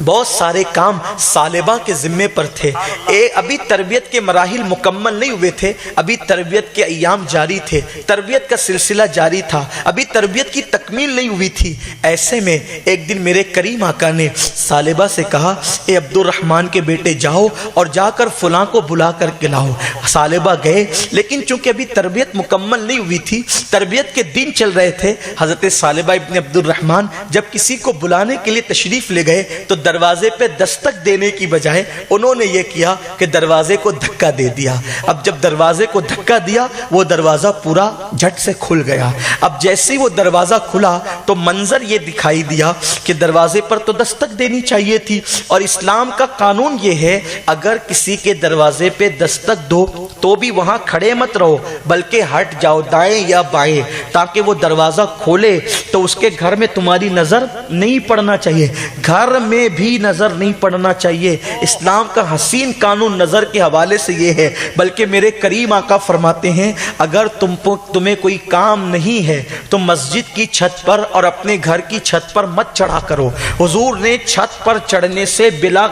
بہت سارے کام سالبہ کے ذمے پر تھے. ابھی تربیت کے مراحل مکمل نہیں ہوئے تھے, ابھی تربیت کے ایام جاری تھے, تربیت کا سلسلہ جاری تھا, ابھی تربیت کی تکمیل نہیں ہوئی تھی. ایسے میں ایک دن میرے کریم آقا نے سالبہ سے کہا, اے عبد الرحمن کے بیٹے جاؤ اور جا کر فلاں کو بلا کر کے لاؤ. سالبہ گئے, لیکن چونکہ ابھی تربیت مکمل نہیں ہوئی تھی, تربیت کے دن چل رہے تھے. حضرت سالبہ ابن عبد الرحمن جب کسی کو بلانے کے لیے تشریف لے گئے تو دروازے پہ دستک دینے کی بجائے انہوں نے یہ کیا کہ دروازے کو دھکا دے دیا. اب جب دروازے کو دھکا دیا وہ دروازہ پورا جھٹ سے کھل گیا. اب جیسے وہ دروازہ کھلا تو منظر یہ دکھائی دیا کہ دروازے پر تو دستک دینی چاہیے تھی, اور اسلام کا قانون یہ ہے اگر کسی کے دروازے پہ دستک دو تو بھی وہاں کھڑے مت رہو بلکہ ہٹ جاؤ دائیں یا بائیں, تاکہ وہ دروازہ کھولے تو اس کے گھر میں تمہاری نظر نہیں پڑنا چاہیے, گھر میں بھی نظر نہیں پڑنا چاہیے. اسلام کا حسین قانون نظر کے حوالے سے یہ ہے. بلکہ میرے کریم آقا فرماتے ہیں اگر تمہیں کوئی کام نہیں ہے تو مسجد کی چھت پر اور اپنے گھر کی چھت پر مت چڑھا کرو. حضور نے چھت پر چڑھنے سے بلا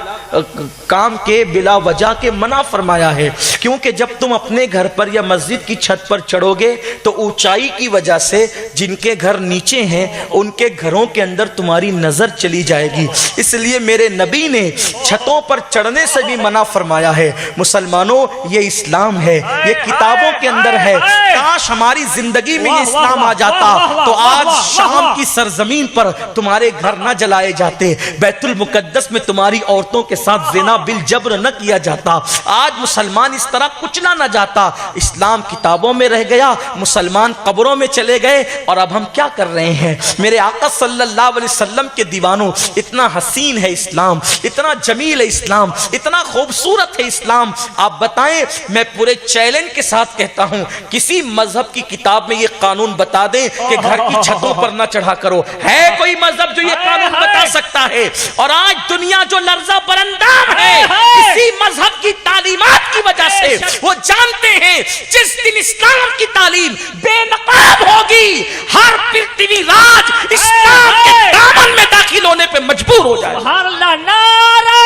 کام کے بلا وجہ کے منع فرمایا ہے, کیونکہ جب تم اپنے گھر پر یا مسجد کی چھت پر چڑھو گے تو اونچائی کی وجہ سے جن کے گھر نیچے ہیں ان کے گھروں کے اندر تمہاری نظر چلی جائے گی. اس لیے میرے نبی نے چھتوں پر چڑھنے سے بھی منع فرمایا ہے. مسلمانوں یہ اسلام ہے, یہ کتابوں کے اندر ہے. کاش ہماری زندگی میں یہ اسلام آ جاتا تو آج شام کی سرزمین پر تمہارے گھر نہ جلائے جاتے, بیت المقدس میں تمہاری عورتوں کے ساتھ زنا بالجبر نہ کیا جاتا, آج مسلمان اس طرح کچلا نہ جاتا. اسلام کتابوں میں رہ گیا, مسلمان قبروں میں چلے گئے, اور اب ہم کیا کر رہے ہیں؟ میرے آقا صلی اللہ علیہ وسلم کے دیوانوں, اتنا حسین ہے اسلام, اتنا جمیل ہے اسلام, اتنا خوبصورت ہے اسلام. آپ بتائیں, میں پورے چیلنج کے ساتھ کہتا ہوں کسی مذہب کی کتاب میں یہ قانون بتا دیں کہ گھر کی چھتوں پر نہ چڑھا کرو. ہے کوئی مذہب جو یہ قانون بتا سکتا ہے؟ اور آج دنیا جو لرزہ برندام ہے کسی مذہب کی تعلیمات کی وجہ سے, وہ جانتے ہیں جس دن اسلام کی تعلیم بے نقاب ہوگی ہر پرتھوی راج اسلام کے دامن میں داخل ہونے پہ مجبور ہو جائے. سبحان اللہ. نعرہ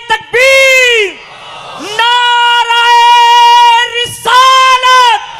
تکبیر, نعرہ رسالت,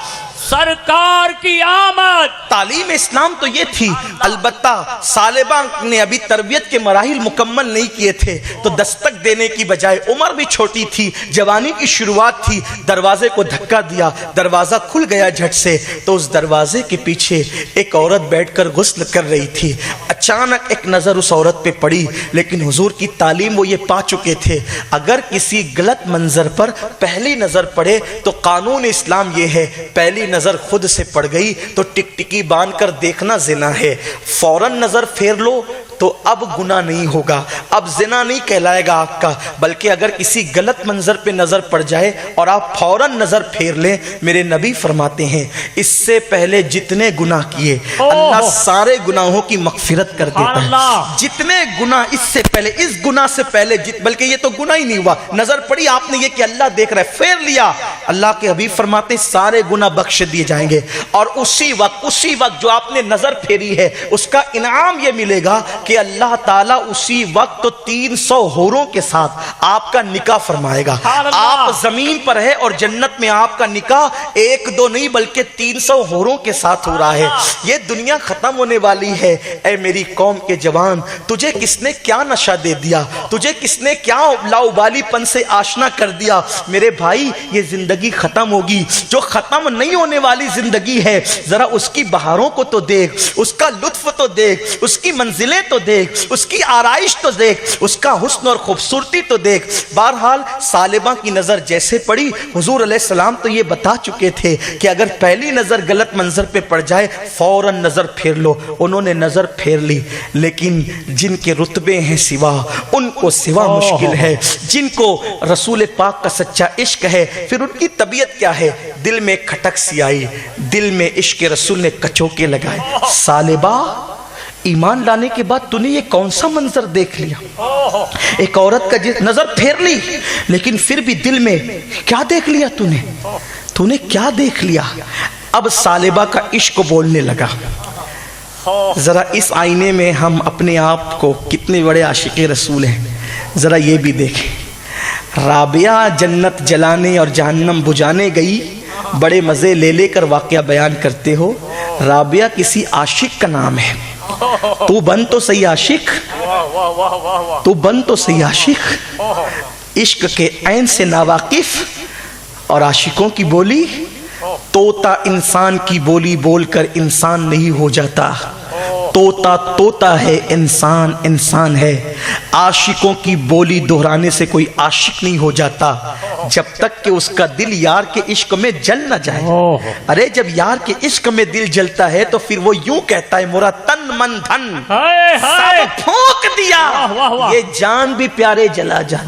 سرکار کی آمد. تعلیم اسلام تو یہ تھی. البتہ سالبہ نے ابھی تربیت کے مراحل مکمل نہیں کیے تھے تو دستک دینے کی بجائے, عمر بھی چھوٹی تھی, جوانی کی شروعات تھی, دروازے کو دھکا دیا, دروازہ کھل گیا جھٹ سے. تو اس دروازے کے پیچھے ایک عورت بیٹھ کر غسل کر رہی تھی. اچانک ایک نظر اس عورت پہ پڑی, لیکن حضور کی تعلیم وہ یہ پا چکے تھے اگر کسی غلط منظر پر پہلی نظر پڑے تو قانون اسلام یہ ہے پہلی نظر خود سے پڑ گئی تو ٹکٹکی باندھ کر دیکھنا زنا ہے, فوراً نظر پھیر لو تو اب گناہ نہیں ہوگا, اب زنا نہیں کہلائے گا آپ کا. بلکہ اگر کسی غلط منظر پہ نظر پڑ جائے اور آپ فوراً نظر پھیر لیں, میرے نبی فرماتے ہیں اس سے پہلے جتنے گناہ کیے اللہ سارے گناہوں کی مغفرت کر دیتا ہے. جتنے گناہ اس سے پہلے, اس گناہ سے پہلے بلکہ یہ تو گناہ ہی نہیں ہوا, نظر پڑی آپ نے یہ کہ اللہ دیکھ رہا ہے, پھیر لیا, اللہ کے حبیب فرماتے ہیں سارے گناہ بخش دیے جائیں گے. اور اسی وقت جو آپ نے نظر پھیری ہے اس کا انعام یہ ملے گا کہ اللہ تعالیٰ اسی وقت تو 300 حوروں کے ساتھ آپ کا نکاح فرمائے گا. آپ زمین پر ہے اور جنت میں آپ کا نکاح 1 2 نہیں بلکہ 300 حوروں کے ساتھ ہو رہا ہے. یہ دنیا ختم ہونے والی ہے. اے میری قوم کے جوان, تجھے کس نے کیا نشہ دے دیا, تجھے کس نے کیا لاؤبالی پن سے آشنا کر دیا؟ میرے بھائی یہ زندگی ختم ہوگی, جو ختم نہیں ہونے والی زندگی ہے ذرا اس کی بہاروں کو تو دیکھ, اس کا لطف تو دیکھ, اس کی منزلیں تو دیکھ, اس کی آرائش تو دیکھ, اس کا حسن اور خوبصورتی تو دیکھ. بہرحال سالبہ کی نظر جیسے پڑی, حضور علیہ السلام تو یہ بتا چکے تھے کہ اگر پہلی نظر غلط منظر پہ پڑ جائے فوراً نظر پھیر لو. انہوں نے نظر پھیر لی, لیکن جن کے رتبے ہیں سوا, ان کو سوا مشکل ہے. جن کو رسول پاک کا سچا عشق ہے پھر ان کی طبیعت کیا ہے؟ دل میں کھٹک سی آئی, دل میں عشق رسول نے کچوکے لگائے. سالبہ ایمان لانے کے بعد تو نے یہ کون سا منظر دیکھ لیا؟ ایک عورت کا نظر پھیر لی, لیکن پھر بھی دل میں کیا دیکھ لیا تو نے کیا دیکھ لیا؟ اب سالبہ کا عشق بولنے لگا. ذرا اس آئینے میں ہم اپنے آپ کو کتنے بڑے عاشق رسول ہیں ذرا یہ بھی دیکھیں۔ رابعہ جنت جلانے اور جہنم بجھانے گئی، بڑے مزے لے لے کر واقعہ بیان کرتے ہو۔ رابعہ کسی عاشق کا نام ہے، تو بن تو صحیح عاشق، تو بن تو صحیح عاشق۔ عشق کے عین سے ناواقف اور عاشقوں کی بولی، طوطا انسان کی بولی بول کر انسان نہیں ہو جاتا، طوطا طوطا ہے، انسان انسان ہے۔ عاشقوں کی بولی دہرانے سے کوئی عاشق نہیں ہو جاتا جب تک کہ اس کا دل یار کے عشق میں جل نہ جائے۔ ارے جب یار کے عشق میں دل جلتا ہے تو پھر وہ یوں کہتا ہے مورا تن من دھن سب پھونک دیا، یہ جان بھی پیارے جلا جان۔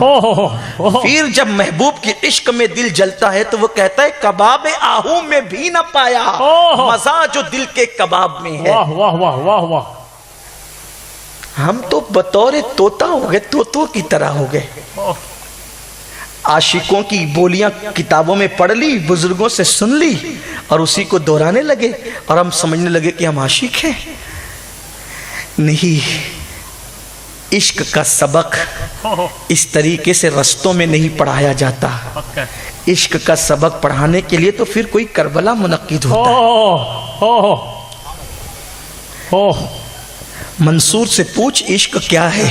پھر جب محبوب کے عشق میں دل جلتا ہے تو وہ کہتا ہے کباب آہو میں بھی نہ پایا مزہ جو دل کے کباب میں ہے۔ ہم تو بطور طوطا ہو گئے، طوطوں کی طرح ہو گئے۔ عاشقوں کی بولیاں کتابوں میں پڑھ لی، بزرگوں سے سن لی اور اسی کو دہرانے لگے اور ہم سمجھنے لگے کہ ہم عاشق ہیں۔ نہیں، عشق کا سبق اس طریقے سے رستوں میں نہیں پڑھایا جاتا۔ عشق کا سبق پڑھانے کے لیے تو پھر کوئی کربلا منعقد ہوتا ہے۔ منصور سے پوچھ عشق کیا ہے،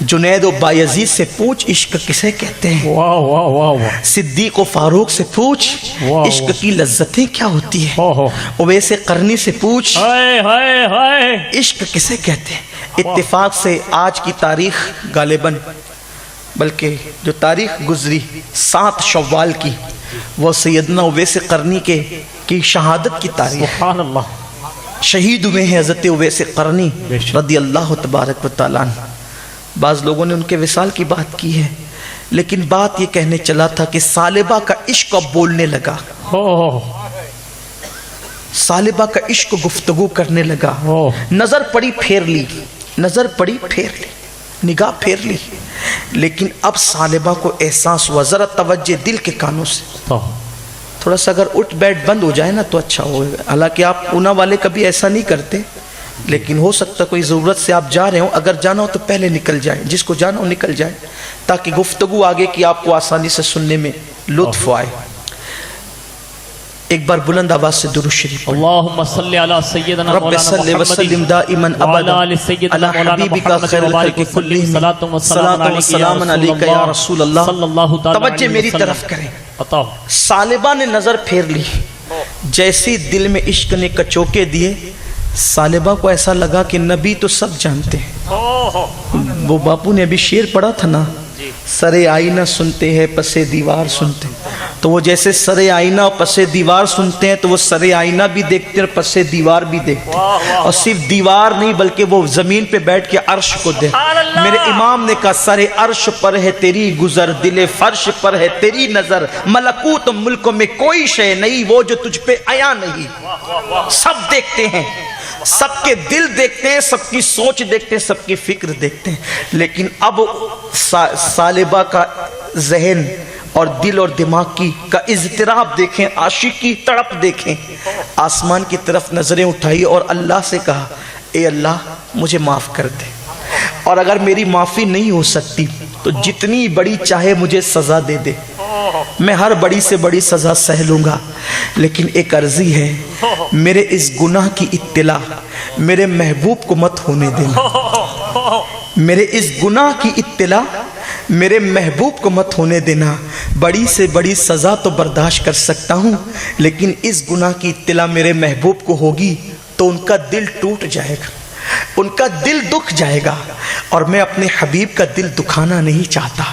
جنید و بایزید سے پوچھ عشق کسے کہتے ہیں، صدیق و فاروق سے پوچھ عشق کی لذتیں کیا ہوتی ہیں، اویس قرنی سے پوچھ عشق کسے کہتے ہیں۔ اتفاق سے آج کی تاریخ غالباً، بلکہ جو تاریخ گزری 7 شوال کی، وہ سیدنا اویس قرنی کی شہادت کی تاریخ۔ سبحان اللہ، شہید ہوئے ہیں حضرت اویس قرنی رضی اللہ تبارک و تعالیٰ عنہ۔ بعض لوگوں نے ان کے وصال کی بات کی ہے، لیکن بات یہ کہنے چلا تھا کہ سالبہ کا عشق اب بولنے لگا، سالبہ کا عشق گفتگو کرنے لگا۔ نظر پڑی پھیر لی، نظر پڑی پھیر لی، نگاہ پھیر لی، لیکن اب سالبہ کو احساس ہوا۔ ذرا توجہ دل کے کانوں سے، تھوڑا سا اگر اٹھ بیٹھ بند ہو جائے نا تو اچھا ہوگا۔ حالانکہ آپ اونا والے کبھی ایسا نہیں کرتے، لیکن ہو سکتا کوئی ضرورت سے آپ جا رہے ہوں، اگر جانا ہو تو پہلے نکل جائیں، جس کو جانا ہو نکل جائیں، تاکہ گفتگو آگے کی آپ کو آسانی سے سننے میں لطف آئے۔ ایک بار بلند آواز سے درود شریف اللہم صلی علی سیدنا رب مولانا صلی وسلم دائما ابدا علی حبیبک خیر الخلق کلہم صلاۃ و سلام علیک یا رسول اللہ۔ توجہ میری طرف کریں۔ سالبہ نے نظر پھیر لی، جیسی دل میں عشق نے کچوکے دیے، سالبہ کو ایسا لگا کہ نبی تو سب جانتے ہیں۔ وہ باپو نے ابھی شعر پڑھا تھا نا، سرے آئینہ سنتے ہیں پسے دیوار سنتے ہیں، تو وہ جیسے سرے آئینہ پسے دیوار سنتے ہیں تو وہ سرے آئینہ بھی دیکھتے ہیں اور پسے دیوار بھی دیکھتے ہیں، اور صرف دیوار نہیں بلکہ وہ زمین پہ بیٹھ کے عرش کو دیکھتے۔ میرے امام نے کہا سرے عرش پر ہے تیری گزر، دل فرش پر ہے تیری نظر، ملکوت ملک میں کوئی شے نہیں وہ جو تجھ پہ عیاں نہیں۔ سب دیکھتے ہیں، سب کے دل دیکھتے ہیں، سب کی سوچ دیکھتے ہیں، سب کی فکر دیکھتے ہیں، لیکن اب سالبہ کا ذہن اور دل اور دماغ کا اضطراب دیکھیں، عاشق کی تڑپ دیکھیں۔ آسمان کی طرف نظریں اٹھائی اور اللہ سے کہا اے اللہ مجھے معاف کر دے، اور اگر میری معافی نہیں ہو سکتی تو جتنی بڑی چاہے مجھے سزا دے دے، میں ہر بڑی سے بڑی سزا سہ لوں گا، لیکن ایک عرضی ہے، میرے اس گناہ کی اطلاع میرے محبوب کو مت ہونے دینا، میرے اس گناہ کی اطلاع میرے محبوب کو مت ہونے دینا۔ بڑی سے بڑی سزا تو برداشت کر سکتا ہوں، لیکن اس گناہ کی اطلاع میرے محبوب کو ہوگی تو ان کا دل ٹوٹ جائے گا، ان کا دل دکھ جائے گا، اور میں اپنے حبیب کا دل دکھانا نہیں چاہتا۔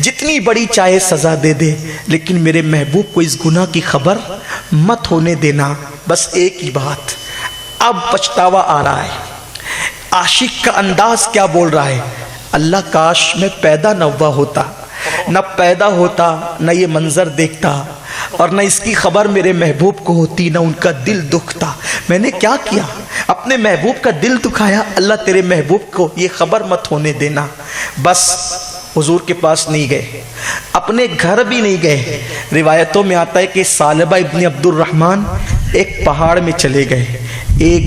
جتنی بڑی چاہے سزا دے دے، لیکن میرے محبوب کو اس گناہ کی خبر مت ہونے دینا۔ بس ایک ہی بات، اب پچھتاوا آ رہا ہے۔ عاشق کا انداز کیا بول رہا ہے؟ اللہ کاش میں پیدا نہ ہوا ہوتا، نہ پیدا ہوتا، نہ یہ منظر دیکھتا، اور نہ اس کی خبر میرے محبوب کو ہوتی، نہ ان کا دل دکھتا۔ میں نے کیا کیا؟ اپنے محبوب کا دل دکھایا۔ اللہ تیرے محبوب کو یہ خبر مت ہونے دینا۔ بس حضور کے پاس نہیں گئے، اپنے گھر بھی نہیں گئے۔ روایتوں میں آتا ہے کہ سالبہ ابن عبد الرحمن ایک پہاڑ میں چلے گئے، 1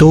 2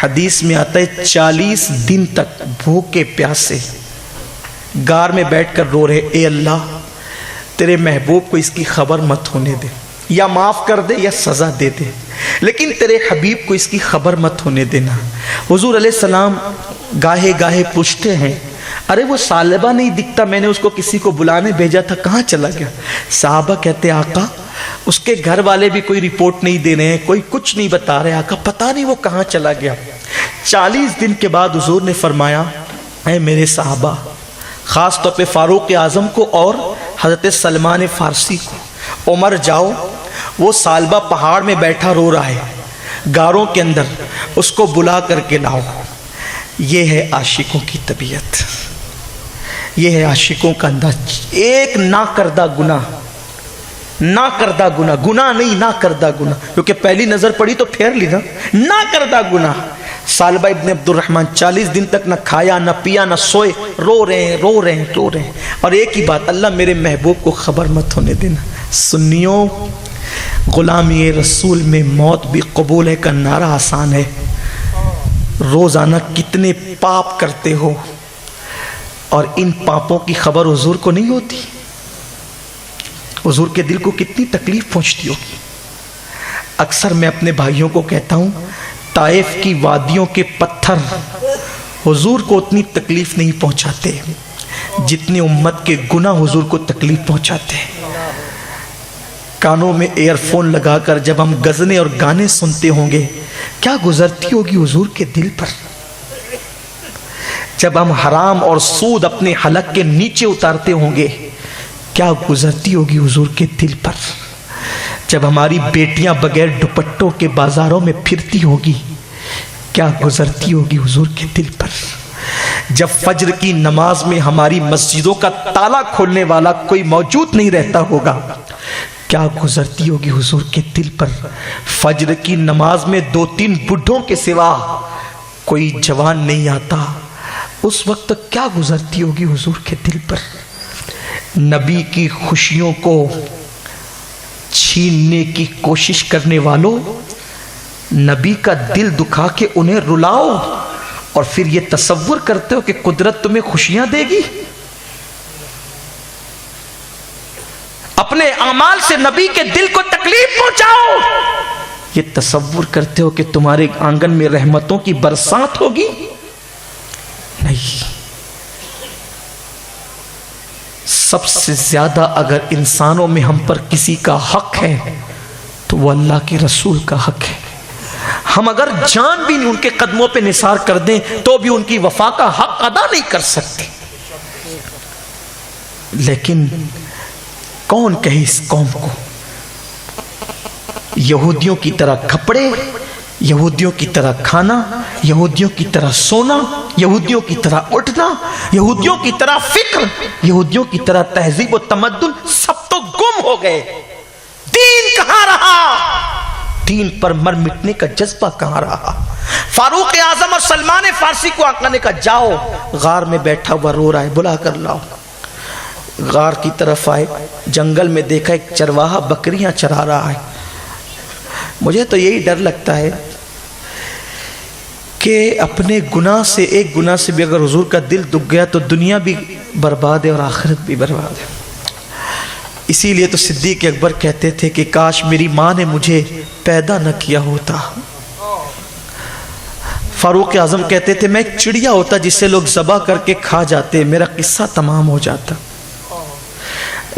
حدیث میں آتا ہے 40 دن تک بھوکے پیاسے غار میں بیٹھ کر رو رہے، اے اللہ تیرے محبوب کو اس کی خبر مت ہونے دے، یا معاف کر دے یا سزا دے دے، لیکن تیرے حبیب کو اس کی خبر مت ہونے دینا۔ حضور علیہ السلام گاہے گاہے پوچھتے ہیں، ارے وہ ثعلبہ نہیں دکھتا، میں نے اس کو کسی کو بلانے بھیجا تھا، کہاں چلا گیا؟ صحابہ کہتے آقا اس کے گھر والے بھی کوئی رپورٹ نہیں دے رہے ہیں، کوئی کچھ نہیں بتا رہے، آقا پتہ نہیں وہ کہاں چلا گیا۔ 40 دن کے بعد حضور نے فرمایا، اے میرے صحابہ، خاص طور پہ فاروق اعظم کو اور حضرت سلمان فارسی کو، عمر جاؤ، وہ ثعلبہ پہاڑ میں بیٹھا رو رہا ہے غاروں کے اندر، اس کو بلا کر کے لاؤ۔ یہ ہے عاشقوں کی طبیعت، یہ ہے عاشقوں کا انداز۔ ایک نہ کردہ گناہ، نہ کردہ گناہ، گناہ نہیں نہ کردہ گناہ، کیونکہ پہلی نظر پڑی تو پھیر لی نا، نہ کردہ گناہ۔ ثعلبہ ابن عبد الرحمن 40 دن تک نہ کھایا نہ پیا نہ سوئے، رو رہے ہیں رو رہے ہیں رو رہے ہیں، اور ایک ہی بات، اللہ میرے محبوب کو خبر مت ہونے دینا۔ سنیوں، غلامی رسول میں موت بھی قبول ہے کا نعرہ آسان ہے، روزانہ کتنے پاپ کرتے ہو اور ان پاپوں کی خبر حضور کو نہیں ہوتی؟ حضور کے دل کو کتنی تکلیف پہنچتی ہوگی۔ اکثر میں اپنے بھائیوں کو کہتا ہوں، طائف کی وادیوں کے پتھر حضور کو اتنی تکلیف نہیں پہنچاتے جتنے امت کے گناہ حضور کو تکلیف پہنچاتے ہیں۔ کانوں میں ایئر فون لگا کر جب ہم غزلیں اور گانے سنتے ہوں گے، کیا گزرتی ہوگی حضور کے دل پر؟ جب ہم حرام اور سود اپنے حلق کے نیچے اتارتے ہوں گے، کیا گزرتی ہوگی حضور کے دل پر؟ جب ہماری بیٹیاں بغیر دوپٹوں کے بازاروں میں پھرتی ہوگی، کیا گزرتی ہوگی حضور کے دل پر؟ جب فجر کی نماز میں ہماری مسجدوں کا تالا کھولنے والا کوئی موجود نہیں رہتا ہوگا، کیا گزرتی ہوگی حضور کے دل پر؟ فجر کی نماز میں 2-3 بڈھوں کے سوا کوئی جوان نہیں آتا، اس وقت کیا گزرتی ہوگی حضور کے دل پر؟ نبی کی خوشیوں کو چھیننے کی کوشش کرنے والوں، نبی کا دل دکھا کے انہیں رلاؤ اور پھر یہ تصور کرتے ہو کہ قدرت تمہیں خوشیاں دے گی؟ اپنے اعمال سے نبی کے دل کو تکلیف پہنچاؤ، یہ تصور کرتے ہو کہ تمہارے آنگن میں رحمتوں کی برسات ہوگی؟ نہیں۔ سب سے زیادہ اگر انسانوں میں ہم پر کسی کا حق ہے تو وہ اللہ کے رسول کا حق ہے۔ ہم اگر جان بھی ان کے قدموں پہ نثار کر دیں تو بھی ان کی وفا کا حق ادا نہیں کر سکتے۔ لیکن کون کہے اس قوم کو یہودیوں کی طرح کپڑے، یہودیوں کی طرح کھانا، یہودیوں کی طرح سونا، یہودیوں کی طرح اٹھنا، یہودیوں کی طرح فکر، یہودیوں کی طرح تہذیب و تمدن، سب تو گم ہو گئے۔ دین کہاں رہا؟ دین پر مر مٹنے کا جذبہ کہاں رہا؟ فاروق اعظم اور سلمان فارسی کو آقا نے کہا جاؤ، غار میں بیٹھا ہوا رو رہا ہے، بلا کر لاؤ۔ غار کی طرف آئے، جنگل میں دیکھا ایک چرواہا بکریاں چرا رہا ہے۔ مجھے تو یہی ڈر لگتا ہے کہ اپنے گناہ سے، ایک گناہ سے بھی اگر حضور کا دل دکھ گیا تو دنیا بھی برباد ہے اور آخرت بھی برباد ہے۔ اسی لیے تو صدیق اکبر کہتے تھے کہ کاش میری ماں نے مجھے پیدا نہ کیا ہوتا۔ فاروق اعظم کہتے تھے میں ایک چڑیا ہوتا جسے لوگ ذبح کر کے کھا جاتے، میرا قصہ تمام ہو جاتا۔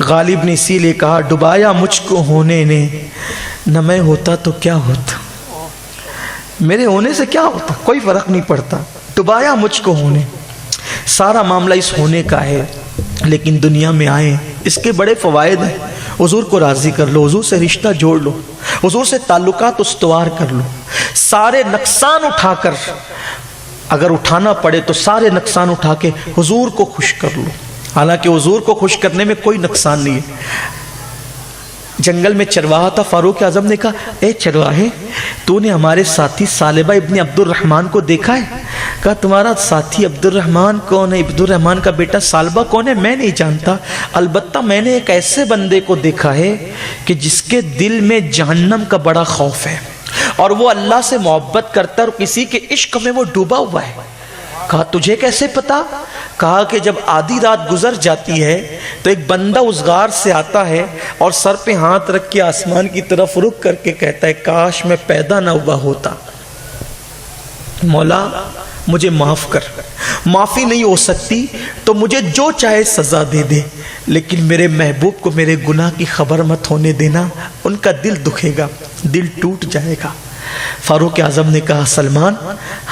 غالب نے اسی لیے کہا ڈبایا مجھ کو ہونے نے، نہ میں ہوتا تو کیا ہوتا، میرے ہونے سے کیا ہوتا، کوئی فرق نہیں پڑتا، ڈبایا مجھ کو ہونے۔ سارا معاملہ اس ہونے کا ہے، لیکن دنیا میں آئے اس کے بڑے فوائد ہیں۔ حضور کو راضی کر لو، حضور سے رشتہ جوڑ لو، حضور سے تعلقات استوار کر لو، سارے نقصان اٹھا کر، اگر اٹھانا پڑے تو سارے نقصان اٹھا کے حضور کو خوش کر لو۔ حالانکہ حضور کو خوش کرنے میں کوئی نقصان نہیں ہے۔ جنگل میں چرواہا تھا، فاروق اعظم نے کہا اے چرواہے، تو نے ہمارے ساتھی ثعلبہ ابن عبد الرحمن کو دیکھا ہے؟ کہا تمہارا ساتھی عبد الرحمن کون ہے؟ عبد الرحمن کا بیٹا سالبہ کون ہے؟ میں نہیں جانتا، البتہ میں نے ایک ایسے بندے کو دیکھا ہے کہ جس کے دل میں جہنم کا بڑا خوف ہے اور وہ اللہ سے محبت کرتا ہے اور کسی کے عشق میں وہ ڈوبا ہوا ہے۔ کہا تجھے کیسے پتا؟ کہا کہ جب آدھی رات گزر جاتی ہے تو ایک بندہ اس غار سے آتا ہے اور سر پہ ہاتھ رکھ کے آسمان کی طرف رخ کر کے کہتا ہے کاش میں پیدا نہ ہوا ہوتا، مولا مجھے معاف کر، معافی نہیں ہو سکتی تو مجھے جو چاہے سزا دے دے، لیکن میرے محبوب کو میرے گناہ کی خبر مت ہونے دینا، ان کا دل دکھے گا، دل ٹوٹ جائے گا۔ فاروق اعظم نے کہا سلمان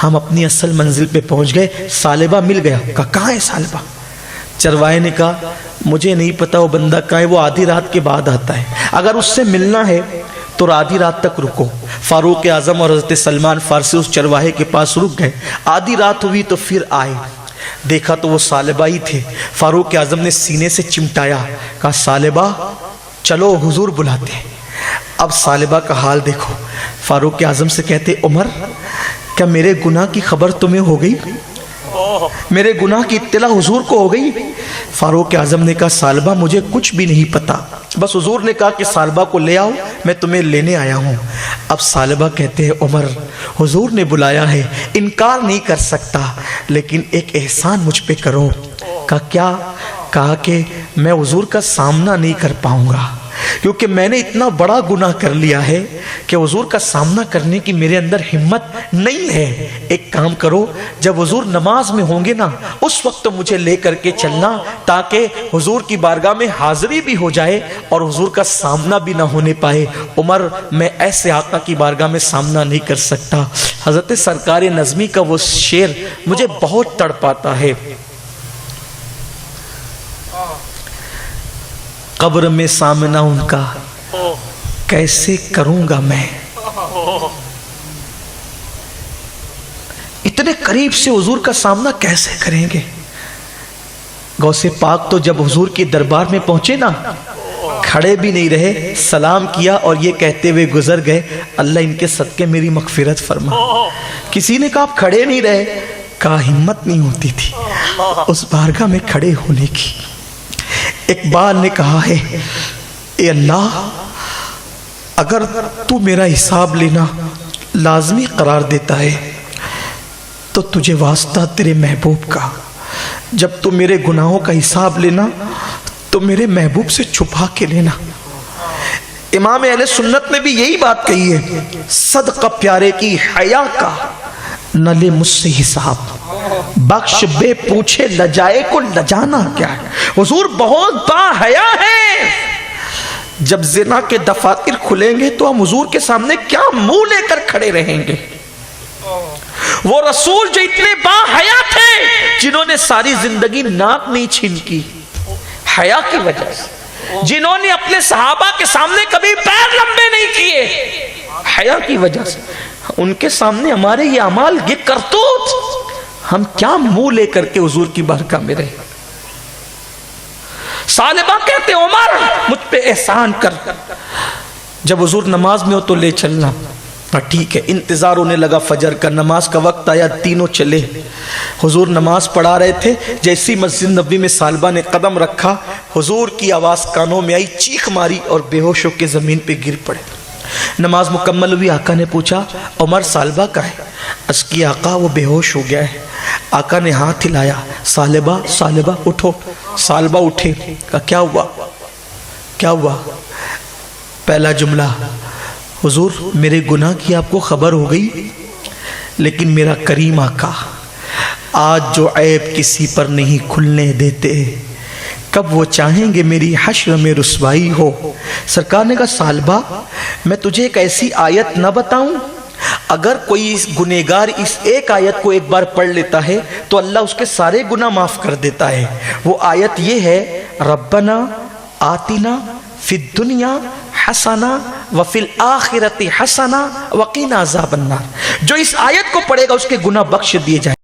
ہم اپنی اصل منزل پہ پہنچ گئے، سالبہ مل گیا۔ کہا کہاں ہے سالبہ؟ چروائے نے کہا مجھے نہیں پتا وہ بندہ کہاں ہے، وہ آدھی رات کے بعد آتا ہے، اگر اس سے ملنا ہے تو آدھی رات تک رکو۔ فاروق اعظم اور حضرت سلمان فارسی اس چرواہے کے پاس رک گئے، آدھی رات ہوئی تو پھر آئے، دیکھا تو وہ سالبہ ہی تھے۔ فاروق اعظم نے سینے سے چمٹایا، کہا سالبہ چلو حضور بلاتے ہیں۔ اب سالبہ کا حال دیکھو، فاروق اعظم سے کہتے عمر کیا میرے گناہ کی خبر تمہیں ہو گئی؟ میرے گناہ کی اطلاع حضور کو ہو گئی؟ فاروق اعظم نے کہا سالبہ مجھے کچھ بھی نہیں پتا، بس حضور نے کہا کہ سالبہ کو لے آؤ، میں تمہیں لینے آیا ہوں۔ اب سالبہ کہتے ہیں عمر حضور نے بلایا ہے، انکار نہیں کر سکتا، لیکن ایک احسان مجھ پہ کرو۔ کہا کیا؟ کہا کہ میں حضور کا سامنا نہیں کر پاؤں گا، کیونکہ میں نے اتنا بڑا گناہ کر لیا ہے کہ حضور کا سامنا کرنے کی میرے اندر ہمت نہیں ہے۔ ایک کام کرو، جب حضور نماز میں ہوں گے نا اس وقت مجھے لے کر کے چلنا، تاکہ حضور کی بارگاہ میں حاضری بھی ہو جائے اور حضور کا سامنا بھی نہ ہونے پائے۔ عمر میں ایسے آقا کی بارگاہ میں سامنا نہیں کر سکتا۔ حضرت سرکار نظمی کا وہ شعر مجھے بہت تڑپاتا ہے، قبر میں سامنا ان کا کیسے کروں گا میں، اتنے قریب سے حضور کا سامنا کیسے کریں گے؟ غوث پاک تو جب حضور کے دربار میں پہنچے نا کھڑے بھی نہیں رہے، سلام کیا اور یہ کہتے ہوئے گزر گئے اللہ ان کے صدقے میری مغفرت فرما۔ کسی نے کہا آپ کھڑے نہیں رہے؟ کہا ہمت نہیں ہوتی تھی اس بارگاہ میں کھڑے ہونے کی۔ اقبال نے کہا ہے اے اللہ اگر تو میرا حساب لینا لازمی قرار دیتا ہے تو تجھے واسطہ تیرے محبوب کا، جب تو میرے گناہوں کا حساب لینا تو میرے محبوب سے چھپا کے لینا۔ امام اہل سنت نے بھی یہی بات کہی ہے، صدقہ پیارے کی حیا کا نہ لے مجھ سے حساب، بخش بے پوچھے لجائے کو لجانا کیا ہے۔ حضور بہت با حیا ہے، جب زنا کے دفاتر کھلیں گے تو ہم حضور کے سامنے کیا منہ لے کر کھڑے رہیں گے؟ وہ رسول جو اتنے با حیا تھے جنہوں نے ساری زندگی ناک نہیں چھین کی حیا کی وجہ سے، جنہوں نے اپنے صحابہ کے سامنے کبھی پیر لمبے نہیں کیے حیا کی وجہ سے، ان کے سامنے ہمارے یہ اعمال یہ کرتوت، ہم کیا منہ لے کر کے حضور کی بارگاہ میں رہے؟ سالبہ کہتے عمر مجھ پہ احسان کر، جب حضور نماز میں ہو تو لے چلنا۔ ٹھیک ہے، انتظار ہونے لگا فجر کا، نماز کا وقت آیا، تینوں چلے۔ حضور نماز پڑھا رہے تھے، جیسی مسجد نبوی میں سالبہ نے قدم رکھا حضور کی آواز کانوں میں آئی، چیخ ماری اور بے ہوش ہو کے زمین پہ گر پڑے۔ نماز مکمل ہوئی، آقا نے پوچھا عمر سالبہ کا ہے؟ اس کی آقا وہ بے ہوش ہو گیا ہے۔ آقا نے ہاتھ ہلایا، سالبہ سالبہ اٹھو۔ سالبہ اٹھے، کہا کیا ہوا کیا ہوا؟ پہلا جملہ حضور میرے گناہ کی آپ کو خبر ہو گئی، لیکن میرا کریم آقا آج جو عیب کسی پر نہیں کھلنے دیتے، کب وہ چاہیں گے میری حشر میں رسوائی ہو۔ سرکار نے کہا سالبہ میں تجھے ایک ایسی آیت نہ بتاؤں، اگر کوئی گنہگار اس ایک آیت کو ایک بار پڑھ لیتا ہے تو اللہ اس کے سارے گناہ معاف کر دیتا ہے۔ وہ آیت یہ ہے ربنا آتنا فی الدنیا حسنہ وفی الآخرۃ حسنہ وقنا عذاب النار۔ جو اس آیت کو پڑھے گا اس کے گناہ بخش دیے جائیں۔